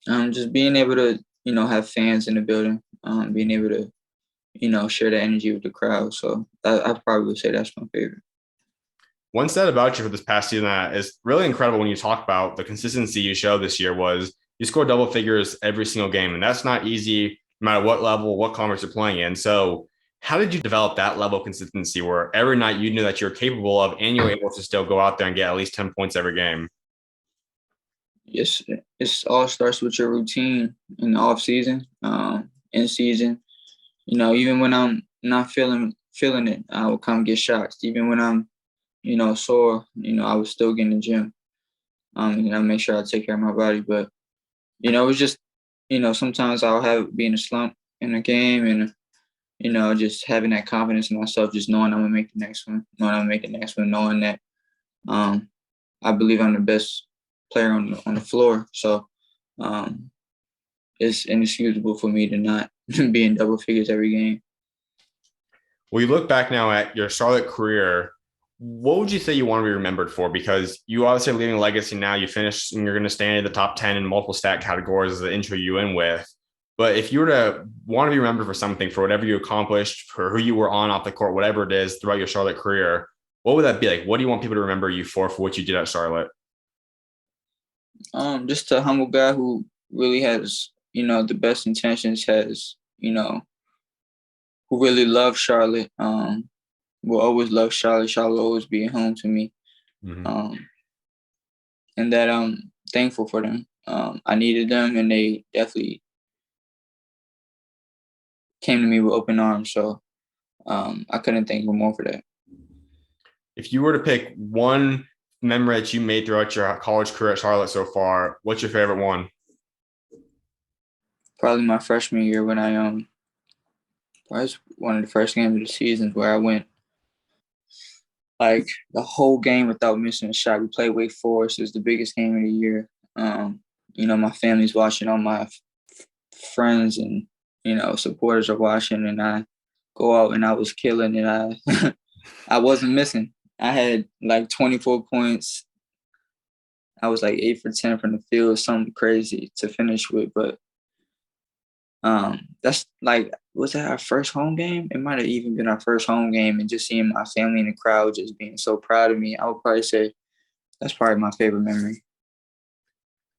Just being able to have fans in the building, being able to share the energy with the crowd. So I probably would say that's my favorite. One stat about you for this past season that is really incredible when you talk about the consistency you showed this year was you scored double figures every single game. And that's not easy no matter what level, what conference you're playing in. So how did you develop that level of consistency where every night you knew that you're capable of and you were able to still go out there and get at least 10 points every game? Yes, it's all starts with your routine in the off season, in season. Even when I'm not feeling it, I will come get shots. Even when I'm sore, I would still get in the gym. Make sure I take care of my body. But it was just sometimes I'll be in a slump in a game, and just having that confidence in myself, just knowing I'm gonna make the next one, knowing that um, I believe I'm the best player on the floor. So um, it's inexcusable for me to not be in double figures every game. Well, you look back now at your Charlotte career, what would you say you want to be remembered for? Because you obviously are leaving a legacy now. You finished and you're going to stand in the top 10 in multiple stat categories as the intro you in with. But if you were to want to be remembered for something, for whatever you accomplished, for who you were on off the court, whatever it is throughout your Charlotte career, what would that be like? What do you want people to remember you for what you did at Charlotte? Just a humble guy who really has the best intentions, has who really loves Charlotte. Will always love Charlotte. Charlotte will always be a home to me. Mm-hmm. Um, and that I'm thankful for them. I needed them, and they definitely came to me with open arms. So I couldn't thank him more for that. If you were to pick one memory that you made throughout your college career at Charlotte so far, what's your favorite one? Probably my freshman year when I was one of the first games of the season where I went like the whole game without missing a shot. We played Wake Forest. It was the biggest game of the year. My family's watching, all my friends and, supporters are watching, and I go out and I was killing it. I wasn't missing. I had like 24 points. I was like 8 for 10 from the field, something crazy to finish with. But that's like, was that our first home game? It might have even been our first home game, and just seeing my family in the crowd just being so proud of me, I would probably say that's probably my favorite memory.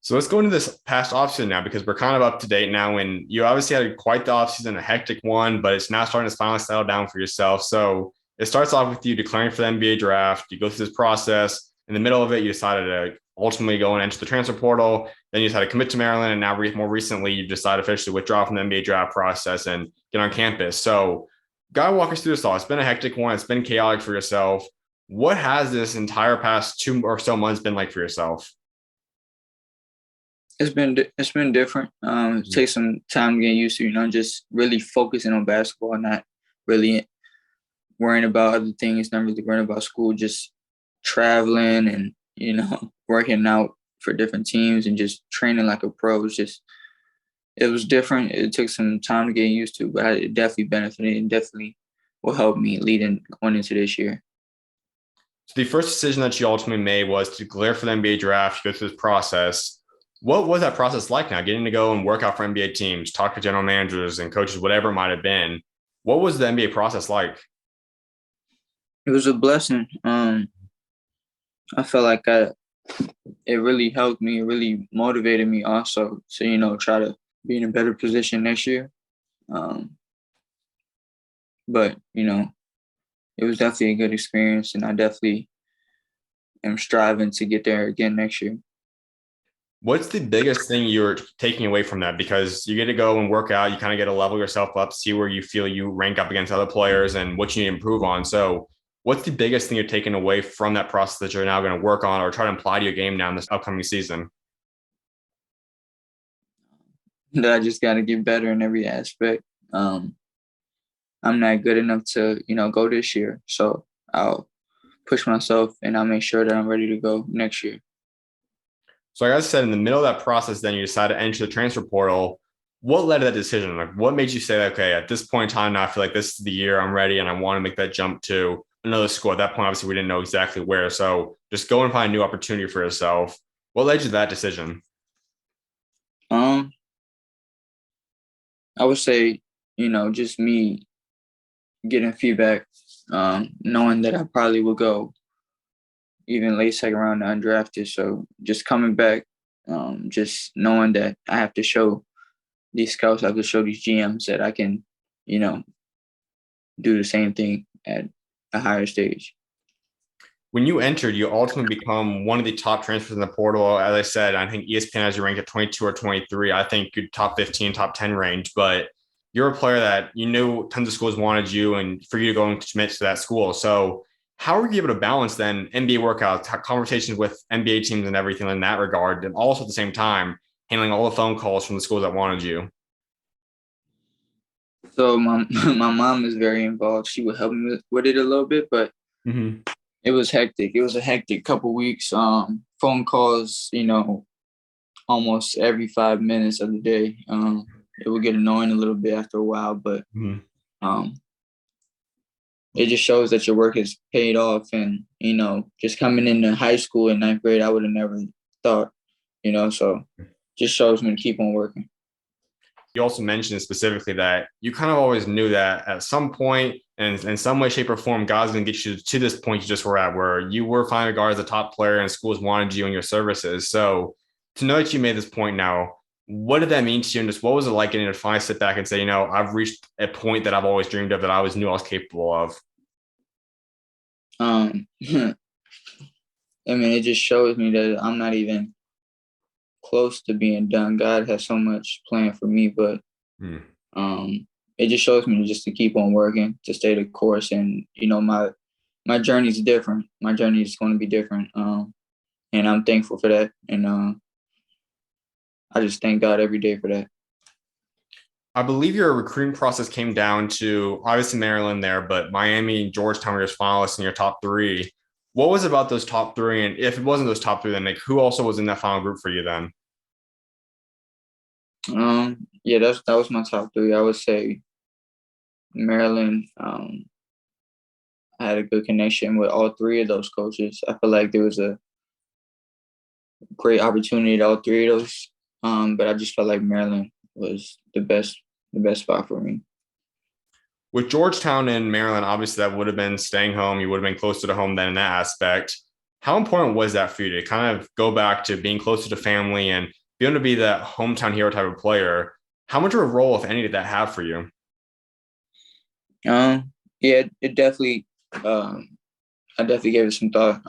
So let's go into this past offseason now, because we're kind of up to date now, and you obviously had quite the offseason, a hectic one, but it's now starting to finally settle down for yourself. So it starts off with you declaring for the NBA draft. You go through this process. In the middle of it, you decided to ultimately go and enter the transfer portal. Then you decided to commit to Maryland, and now more recently, you decided to officially withdraw from the NBA draft process and get on campus. So gotta walk us through this all. It's been a hectic one. It's been chaotic for yourself. What has this entire past 2 or so months been like for yourself? It's been different. It takes some time to get used to, just really focusing on basketball, not really worrying about other things, not really worrying about school, just traveling and, working out for different teams and just training like a pro. It was different. It took some time to get used to, but it definitely benefited and definitely will help me going into this year. So the first decision that you ultimately made was to declare for the NBA draft, go through this process. What was that process like now, getting to go and work out for NBA teams, talk to general managers and coaches, whatever it might have been? What was the NBA process like? It was a blessing. I felt like it really helped me. It really motivated me also to, try to be in a better position next year. But, it was definitely a good experience, and I definitely am striving to get there again next year. What's the biggest thing you're taking away from that? Because you get to go and work out, you kind of get to level yourself up, see where you feel you rank up against other players and what you need to improve on. So what's the biggest thing you're taking away from that process that you're now going to work on or try to apply to your game now in this upcoming season? That I just got to get better in every aspect. I'm not good enough to, go this year. So I'll push myself and I'll make sure that I'm ready to go next year. So like I said, in the middle of that process, then you decided to enter the transfer portal. What led to that decision? Like, what made you say, okay, at this point in time, now I feel like this is the year I'm ready and I want to make that jump to another school? At that point, obviously, we didn't know exactly where. So just go and find a new opportunity for yourself. What led you to that decision? I would say, just me getting feedback, knowing that I probably will go even late second round undrafted. So just coming back, just knowing that I have to show these scouts, I have to show these GMs that I can, do the same thing at a higher stage. When you entered, you ultimately become one of the top transfers in the portal. As I said, I think ESPN has you ranked at 22 or 23. I think you're top 15, top 10 range, but you're a player that you knew tons of schools wanted you and for you to go and commit to that school. So how were you able to balance then NBA workouts, conversations with NBA teams and everything in that regard, and also at the same time handling all the phone calls from the schools that wanted you? So my my mom is very involved. She would help me with it a little bit, but it was hectic. It was a hectic couple weeks. Phone calls, almost every 5 minutes of the day. It would get annoying a little bit after a while, but um, it just shows that your work has paid off. And just coming into high school in ninth grade, I would have never thought, so just shows me to keep on working. You also mentioned specifically that you kind of always knew that at some point and in some way, shape, or form, God's going to get you to this point you just were at, where you were finally regarded as a top player and schools wanted you and your services. So to know that you made this point now, what did that mean to you? And just what was it like getting to finally sit back and say, I've reached a point that I've always dreamed of, that I always knew I was capable of? I mean, it just shows me that I'm not even close to being done. God has so much planned for me, but it just shows me just to keep on working, to stay the course. And, my journey is different. My journey is going to be different. And I'm thankful for that. And I just thank God every day for that. I believe your recruiting process came down to obviously Maryland there, but Miami and Georgetown were your finalists in your top three. What was about those top three? And if it wasn't those top three, then like who also was in that final group for you then? Yeah, that was my top three. I would say Maryland. I had a good connection with all three of those coaches. I feel like there was a great opportunity at all three of those. But I just felt like Maryland was the best spot for me. With Georgetown and Maryland, obviously that would have been staying home. You would have been closer to home then in that aspect. How important was that for you to kind of go back to being closer to family and be able to be that hometown hero type of player? How much of a role, if any, did that have for you? Yeah, it definitely. I definitely gave it some thought.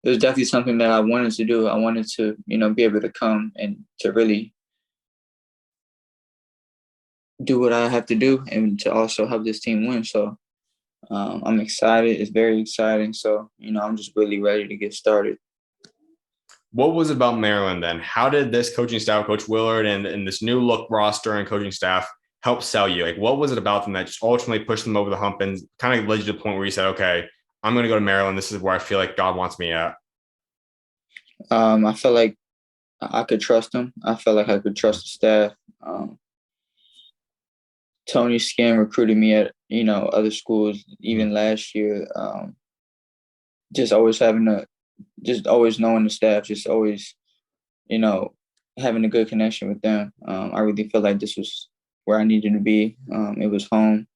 It was definitely something that I wanted to do. I wanted to, be able to come and to really do what I have to do and to also help this team win. So I'm excited. It's very exciting. So, I'm just really ready to get started. What was about Maryland then? How did this coaching staff, Coach Willard, and this new look roster and coaching staff help sell you? Like, what was it about them that just ultimately pushed them over the hump and kind of led you to the point where you said, okay, I'm going to go to Maryland. This is where I feel like God wants me at. I felt like I could trust them. I felt like I could trust the staff. Tony Skin recruited me at, other schools, even last year. Just always just always knowing the staff, just always, you know, having a good connection with them. I really felt like this was where I needed to be. It was home,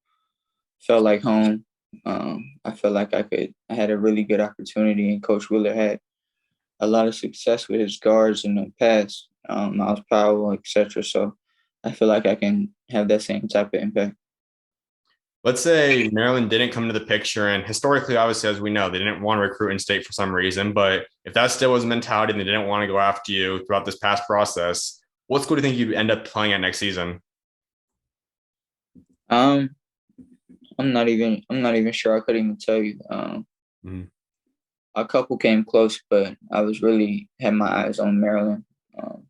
felt like home. I felt like I had a really good opportunity, and Coach Willard had a lot of success with his guards in the past, Miles Powell, etc. So I feel like I can have that same type of impact. Let's say Maryland didn't come into the picture, and historically, obviously, as we know, they didn't want to recruit in state for some reason. But if that still was a mentality and they didn't want to go after you throughout this past process, what school do you think you'd end up playing at next season? Um, I'm not even sure. I couldn't even tell you. Mhm. A couple came close, but I was really had my eyes on Maryland. Um,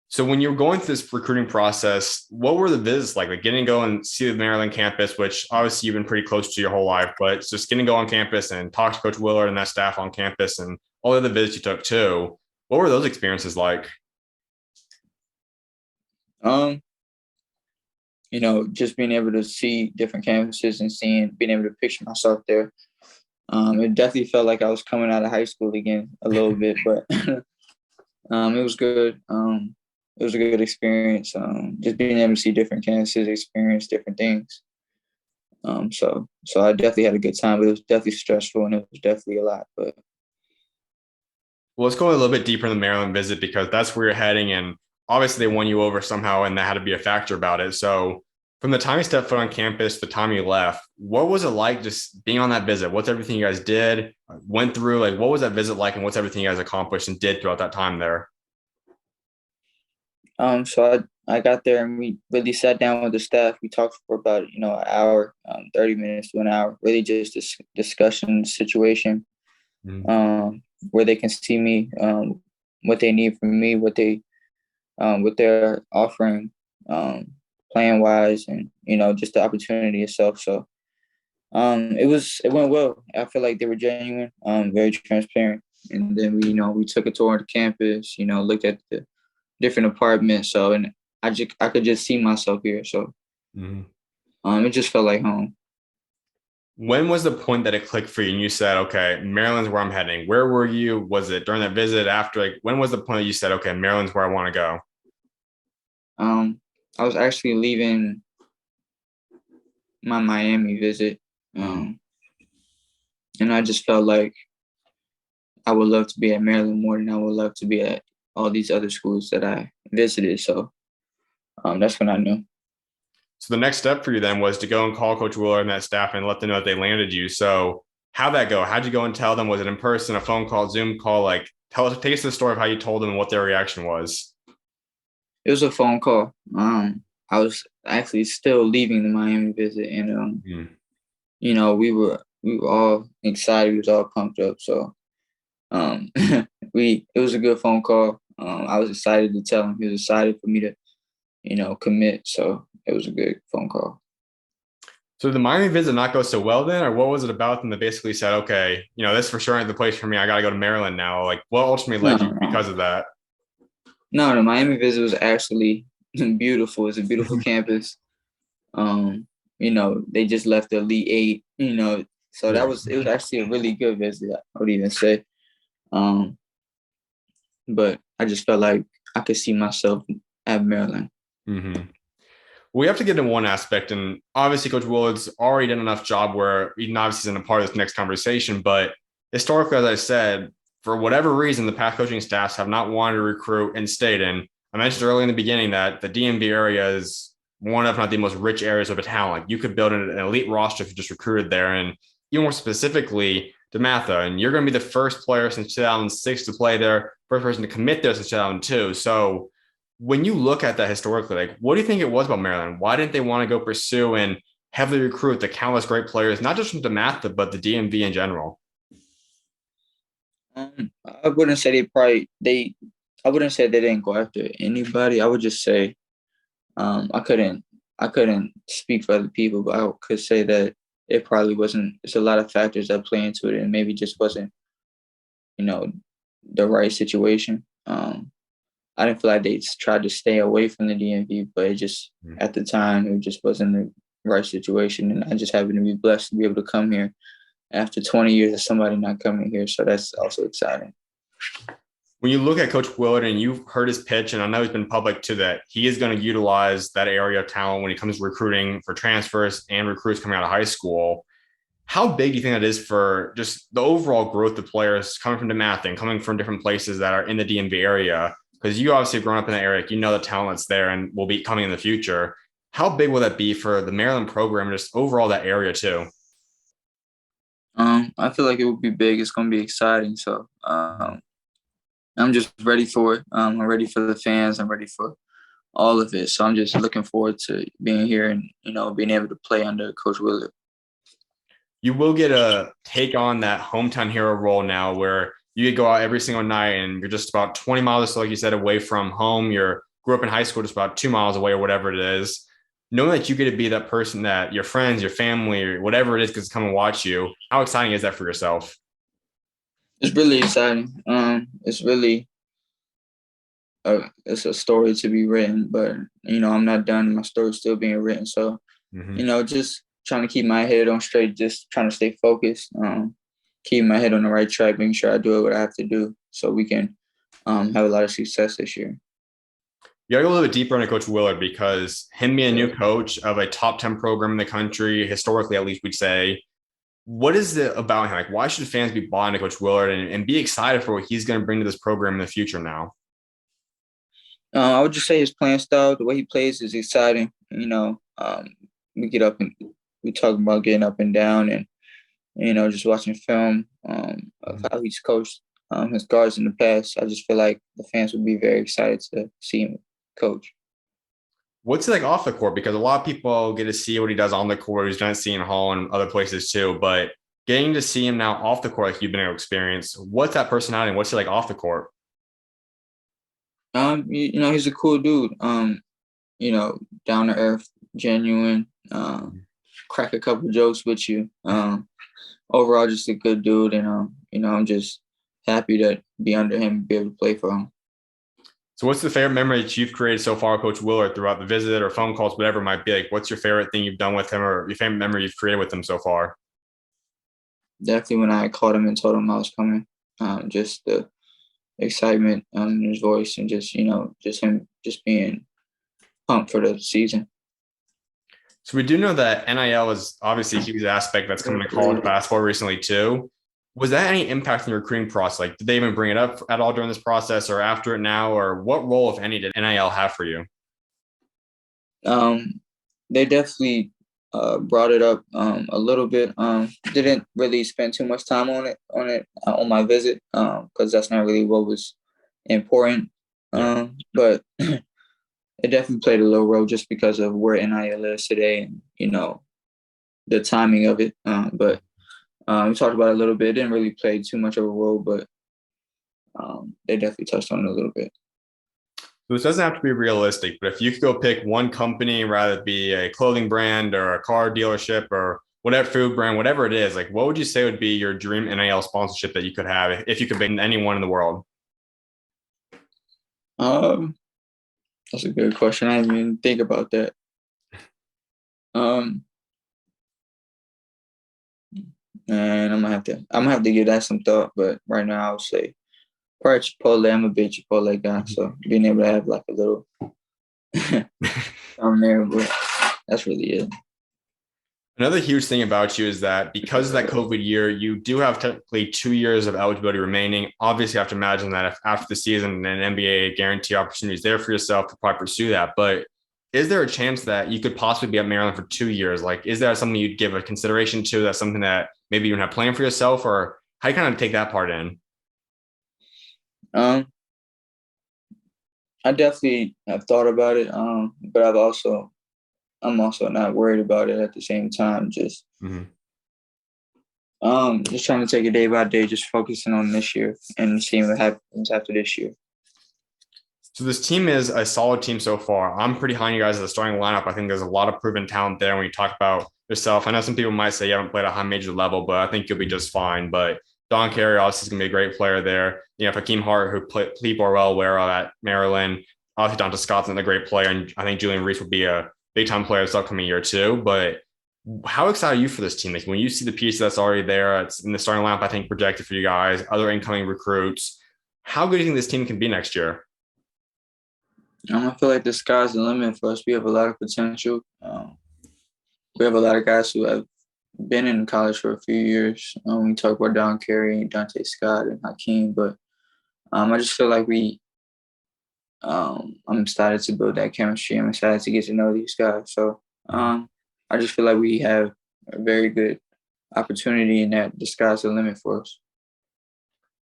So when you were going through this recruiting process, what were the visits like? Like getting to go and see the Maryland campus, which obviously you've been pretty close to your whole life, but it's just getting to go on campus and talk to Coach Willard and that staff on campus and all the other visits you took too. What were those experiences like? um, just being able to see different campuses and being able to picture myself there. It definitely felt like I was coming out of high school again a little bit, but it was good. It was a good experience. Just being able to see different campuses, experience different things. So I definitely had a good time, but it was definitely stressful and it was definitely a lot. But Well, let's go a little bit deeper in the Maryland visit because that's where you're heading. And obviously, they won you over somehow, and that had to be a factor about it. So, from the time you stepped foot on campus, the time you left, what was it like just being on that visit? What's everything you guys did, went through? Like, what was that visit like, and what's everything you guys accomplished and did throughout that time there? so I got there and we really sat down with the staff. We talked for about an hour, 30 minutes to an hour, really just discussing the situation, Mhm. where they can see me, what they need from me, what they're offering, plan wise, and just the opportunity itself. So it went well. I feel like they were genuine, very transparent. And then we took a tour of the campus, looked at the different apartments. So and I could just see myself here. So Mhm. it just felt like home. When was the point that it clicked for you and you said, okay, Maryland's where I'm heading? Where were you? Was it during that visit after? Like, when was the point that you said, okay, Maryland's where I want to go? Um, I was actually leaving my Miami visit, Mhm. um, and I just felt like I would love to be at Maryland more than I would love to be at all these other schools that I visited. So that's when I knew. So the next step for you then was to go and call Coach Willard and that staff and let them know that they landed you. So how'd that go? How'd you go and tell them? Was it in person, a phone call, Zoom call? Like, take us the story of how you told them and what their reaction was. It was a phone call. I was actually still leaving the Miami visit, and Mm. we were all excited. We was all pumped up. So it was a good phone call. I was excited to tell him. He was excited for me to commit. So it was a good phone call. So did the Miami visit not go so well then, or what was it about them that basically said, okay, this for sure ain't the place for me. I got to go to Maryland now. Like, what ultimately No, led you no, because of that? no. The Miami visit was actually beautiful. It's a beautiful campus. They just left the Elite Eight. So Yeah. it was actually a really good visit, I would even say. Um, but I just felt like I could see myself at Maryland. Mm-hmm. We have to get into one aspect, and obviously, Coach Willard's already done enough job where he obviously isn't a part of this next conversation. But historically, as I said, for whatever reason, the past coaching staffs have not wanted to recruit in state. And I mentioned early in the beginning that the DMV area is one of, not the most rich areas of a talent. You could build an elite roster if you just recruited there. And even more specifically, DeMatha, and you're going to be the first player since 2006 to play there, first person to commit there since 2002. So when you look at that historically, like, what do you think it was about Maryland? Why didn't they want to go pursue and heavily recruit the countless great players, not just from DeMatha, but the DMV in general? I wouldn't say I wouldn't say they didn't go after anybody. I would just say I couldn't speak for other people, but I could say that it probably wasn't. It's a lot of factors that play into it, and maybe just wasn't you know the right situation. I didn't feel like they tried to stay away from the DMV, but it just at the time it just wasn't the right situation, and I just happened to be blessed to be able to come here after 20 years of somebody not coming here. So that's also exciting. When you look at Coach Willard and you've heard his pitch, and I know he's been public to that, he is going to utilize that area of talent when he comes to recruiting for transfers and recruits coming out of high school. How big do you think that is for just the overall growth of players coming from DeMatha and coming from different places that are in the DMV area? Because you obviously have grown up in that area, you know the talent that's there and will be coming in the future. How big will that be for the Maryland program and just overall that area too? I feel like it will be big. It's going to be exciting. So I'm just ready for it. I'm ready for the fans. I'm ready for all of it. So I'm just looking forward to being here and being able to play under Coach Willard. You will get a take on that hometown hero role now where you could go out every single night and you're just about 20 miles, so like you said, away from home. You're grew up in high school, just about 2 miles away or whatever it is. Knowing that you get to be that person that your friends, your family, or whatever it is, because come and watch you. How exciting is that for yourself? It's really exciting. It's really it's a story to be written, but I'm not done. My story's still being written. So Mm-hmm. just trying to keep my head on straight, just trying to stay focused, keep my head on the right track, making sure I do what I have to do so we can have a lot of success this year. You gotta go a little bit deeper into Coach Willard because him being a new coach of a top 10 program in the country, historically at least we'd say, what is it about him? Like, why should fans be buying to Coach Willard and be excited for what he's going to bring to this program in the future now? I would just say his playing style, the way he plays is exciting. We get up and we talk about getting up and down and, just watching film of how he's coached his guards in the past. I just feel like the fans would be very excited to see him coach. What's he like off the court? Because a lot of people get to see what he does on the court. He's done at Seton Hall and other places too. But getting to see him now off the court, like you've been able to experience, what's that personality and what's he like off the court? He's a cool dude. Down to earth, genuine, crack a couple jokes with you. Overall, just a good dude, and I'm just happy to be under him and be able to play for him. So what's the favorite memory that you've created so far, Coach Willard, throughout the visit or phone calls, whatever it might be? Like, what's your favorite thing you've done with him or your favorite memory you've created with him so far? Definitely when I called him and told him I was coming, just the excitement in his voice and just just him just being pumped for the season. So we do know that NIL is obviously a huge aspect that's coming to college basketball recently too. Was that any impact in the recruiting process? Like, did they even bring it up at all during this process or after it now? Or what role, if any, did NIL have for you? They definitely brought it up a little bit. Didn't really spend too much time on my visit because that's not really what was important. But it definitely played a little role just because of where NIL is today and, the timing of it. But we talked about it a little bit. It didn't really play too much of a role, but they definitely touched on it a little bit. So this doesn't have to be realistic, but if you could go pick one company, rather it be a clothing brand or a car dealership or whatever food brand, whatever it is, like what would you say would be your dream NIL sponsorship that you could have if you could pick anyone in the world? Um, that's a good question. I didn't even think about that. Um, and I'm gonna have to give that some thought. But right now, I would say probably Chipotle. I'm a big Chipotle guy, so being able to have like a little on there, but that's really it. Another huge thing about you is that because of that COVID year, you do have technically 2 years of eligibility remaining. Obviously, you have to imagine that if after the season an NBA guarantee opportunities there for yourself to probably pursue that. But is there a chance that you could possibly be at Maryland for 2 years? Like, is that something you'd give a consideration to? That's something that maybe you don't have planned for yourself, or how you kind of take that part in? Um, I definitely have thought about it. But I'm also not worried about it at the same time. Mm-hmm. Just trying to take it day by day, just focusing on this year and seeing what happens after this year. So this team is a solid team so far. I'm pretty high on you guys as a starting lineup. I think there's a lot of proven talent there when you talk about yourself. I know some people might say you haven't played at a high major level, but I think you'll be just fine. But Don Carey obviously is going to be a great player there. You know, Hakeem Hart, who people are well aware of at Maryland. Obviously, Dante Scott's another great player, and I think Julian Reese will be a big time player this upcoming year too. But how excited are you for this team? Like when you see the piece that's already there, it's in the starting lineup, I think projected for you guys, other incoming recruits. How good do you think this team can be next year? I feel like the sky's the limit for us. We have a lot of potential. We have a lot of guys who have been in college for a few years. We talk about Don Carey, Dante Scott, and Hakeem, but I just feel like I'm excited to build that chemistry. I'm excited to get to know these guys. So I just feel like we have a very good opportunity and that the sky's the limit for us.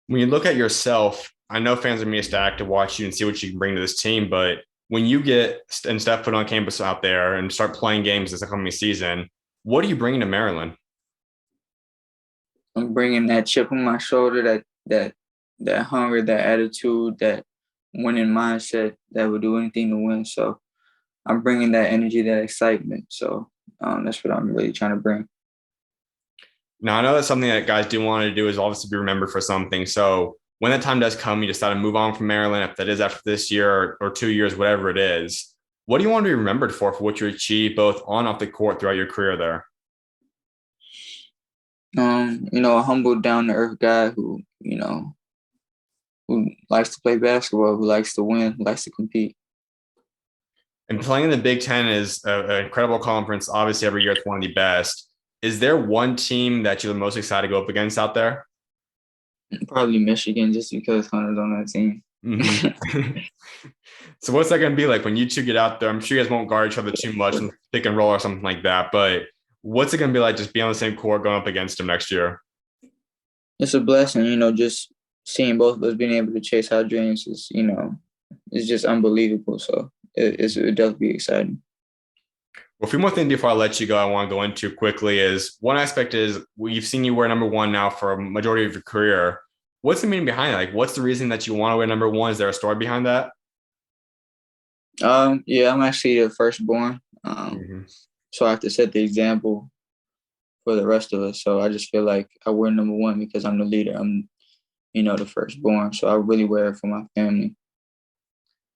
When you look at yourself, I know fans are going to be ecstatic to watch you and see what you can bring to this team. But when you get and step foot on campus out there and start playing games this upcoming season, what are you bringing to Maryland? I'm bringing that chip on my shoulder, that hunger, that attitude, that winning mindset that would do anything to win. So I'm bringing that energy, that excitement. So that's what I'm really trying to bring. Now, I know that's something that guys do want to do is obviously be remembered for something. So when that time does come, you decide to move on from Maryland, if that is after this year or 2 years, whatever it is. What do you want to be remembered for what you achieved both on and off the court throughout your career there? A humble, down to earth guy who likes to play basketball, who likes to win, who likes to compete. And playing in the Big Ten is an incredible conference. Obviously, every year it's one of the best. Is there one team that you're the most excited to go up against out there? Probably Michigan, just because Hunter's on that team. Mm-hmm. So what's that going to be like when you two get out there? I'm sure you guys won't guard each other too much and pick and roll or something like that. But what's it going to be like just being on the same court going up against him next year? It's a blessing, just seeing both of us being able to chase our dreams is just unbelievable. So it does be exciting. Well, a few more things before I let you go, I want to go into quickly is one aspect is we've seen you wear number one now for a majority of your career. What's the meaning behind it? Like, what's the reason that you want to wear number one? Is there a story behind that? Yeah, I'm actually the firstborn. Mm-hmm. So I have to set the example for the rest of us. So I just feel like I wear number one because I'm the leader. I'm, the firstborn. So I really wear it for my family.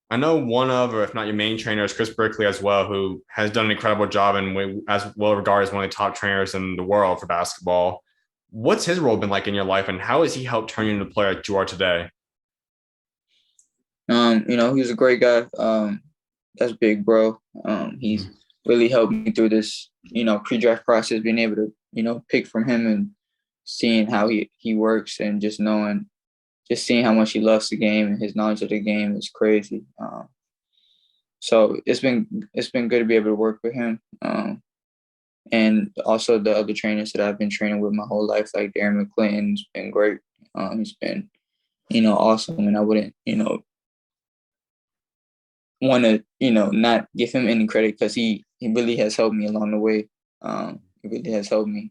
I know one of, or if not your main trainer, is Chris Brickley as well, who has done an incredible job and as well regarded as one of the top trainers in the world for basketball. What's his role been like in your life, and how has he helped turn you into the player that you are today? He's a great guy. That's big, bro. He's really helped me through this, pre-draft process, being able to, pick from him and seeing how he works and just seeing how much he loves the game and his knowledge of the game is crazy. So it's been good to be able to work with him. And also the other trainers that I've been training with my whole life, like Darren McClinton's been great. He's been, awesome. And I wouldn't, want to, not give him any credit because he really has helped me along the way. He really has helped me.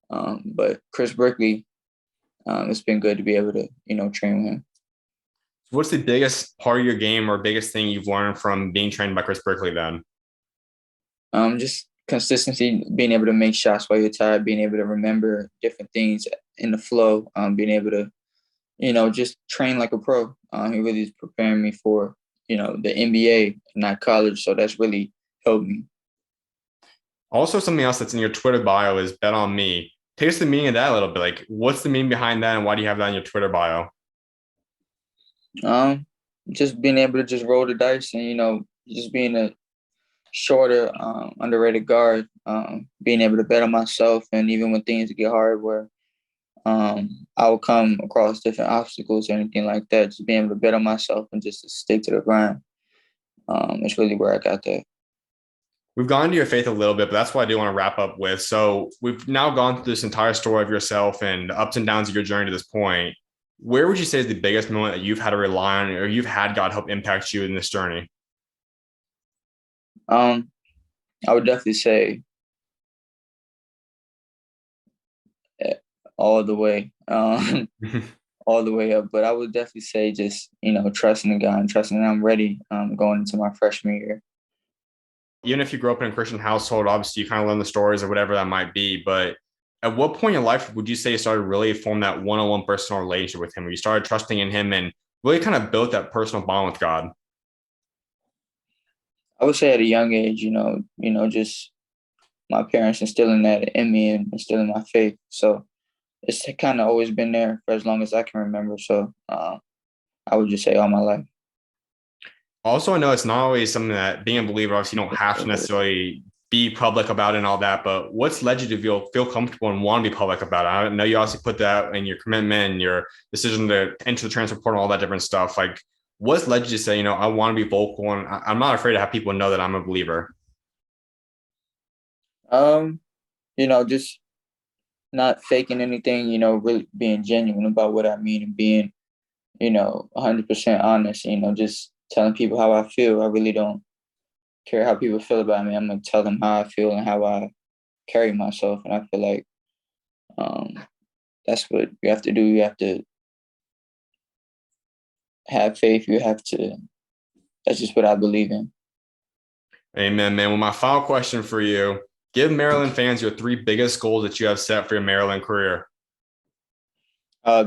But Chris Brickley, it's been good to be able to, train with him. What's the biggest part of your game or biggest thing you've learned from being trained by Chris Brickley then? Just consistency, being able to make shots while you're tired, being able to remember different things in the flow, being able to, just train like a pro. He really is preparing me for, the NBA, not college. So that's really helped me. Also, something else that's in your Twitter bio is bet on me. Take us the meaning of that a little bit. Like, what's the meaning behind that, and why do you have that in your Twitter bio? Just being able to just roll the dice and, just being a shorter, underrated guard, being able to bet on myself. And even when things get hard where I will come across different obstacles or anything like that, just being able to bet on myself and just to stick to the grind. It's really where I got that. We've gone into your faith a little bit, but that's what I do want to wrap up with. So we've now gone through this entire story of yourself and the ups and downs of your journey to this point. Where would you say is the biggest moment that you've had to rely on or you've had God help impact you in this journey? I would definitely say all the way, all the way up. But I would definitely say just, trusting in God and trusting that I'm ready going into my freshman year. Even if you grew up in a Christian household, obviously you kind of learn the stories or whatever that might be. But at what point in your life would you say you started really form that one-on-one personal relationship with him, where you started trusting in him and really kind of built that personal bond with God? I would say at a young age, just my parents instilling that in me and instilling my faith. So it's kind of always been there for as long as I can remember. So I would just say all my life. Also, I know it's not always something that being a believer, obviously you don't have to necessarily be public about it and all that, but what's led you to feel comfortable and want to be public about it? I know you also put that in your commitment and your decision to enter the transfer portal, all that different stuff. Like, what's led you to say, I want to be vocal and I'm not afraid to have people know that I'm a believer? Just not faking anything, really being genuine about what I mean and being, 100% honest, just telling people how I feel. I really don't care how people feel about me. I'm going to tell them how I feel and how I carry myself. And I feel like that's what you have to do. You have to have faith. That's just what I believe in. Amen, man. Well, my final question for you, give Maryland fans your 3 biggest goals that you have set for your Maryland career.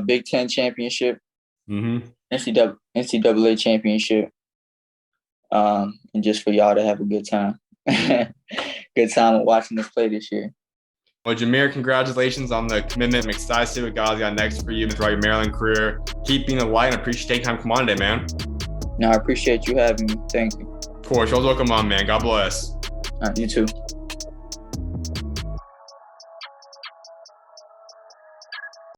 Big Ten championship, Mm-hmm. NCAA championship, and just for y'all to have a good time. Good time watching us play this year. Well, Jahmir, congratulations on the commitment. I'm excited to see what God's got next for you throughout your Maryland career. Keep being a light and appreciate taking time to come on today, man. No, I appreciate you having me. Thank you. Of course. You're welcome on, man. God bless. You too.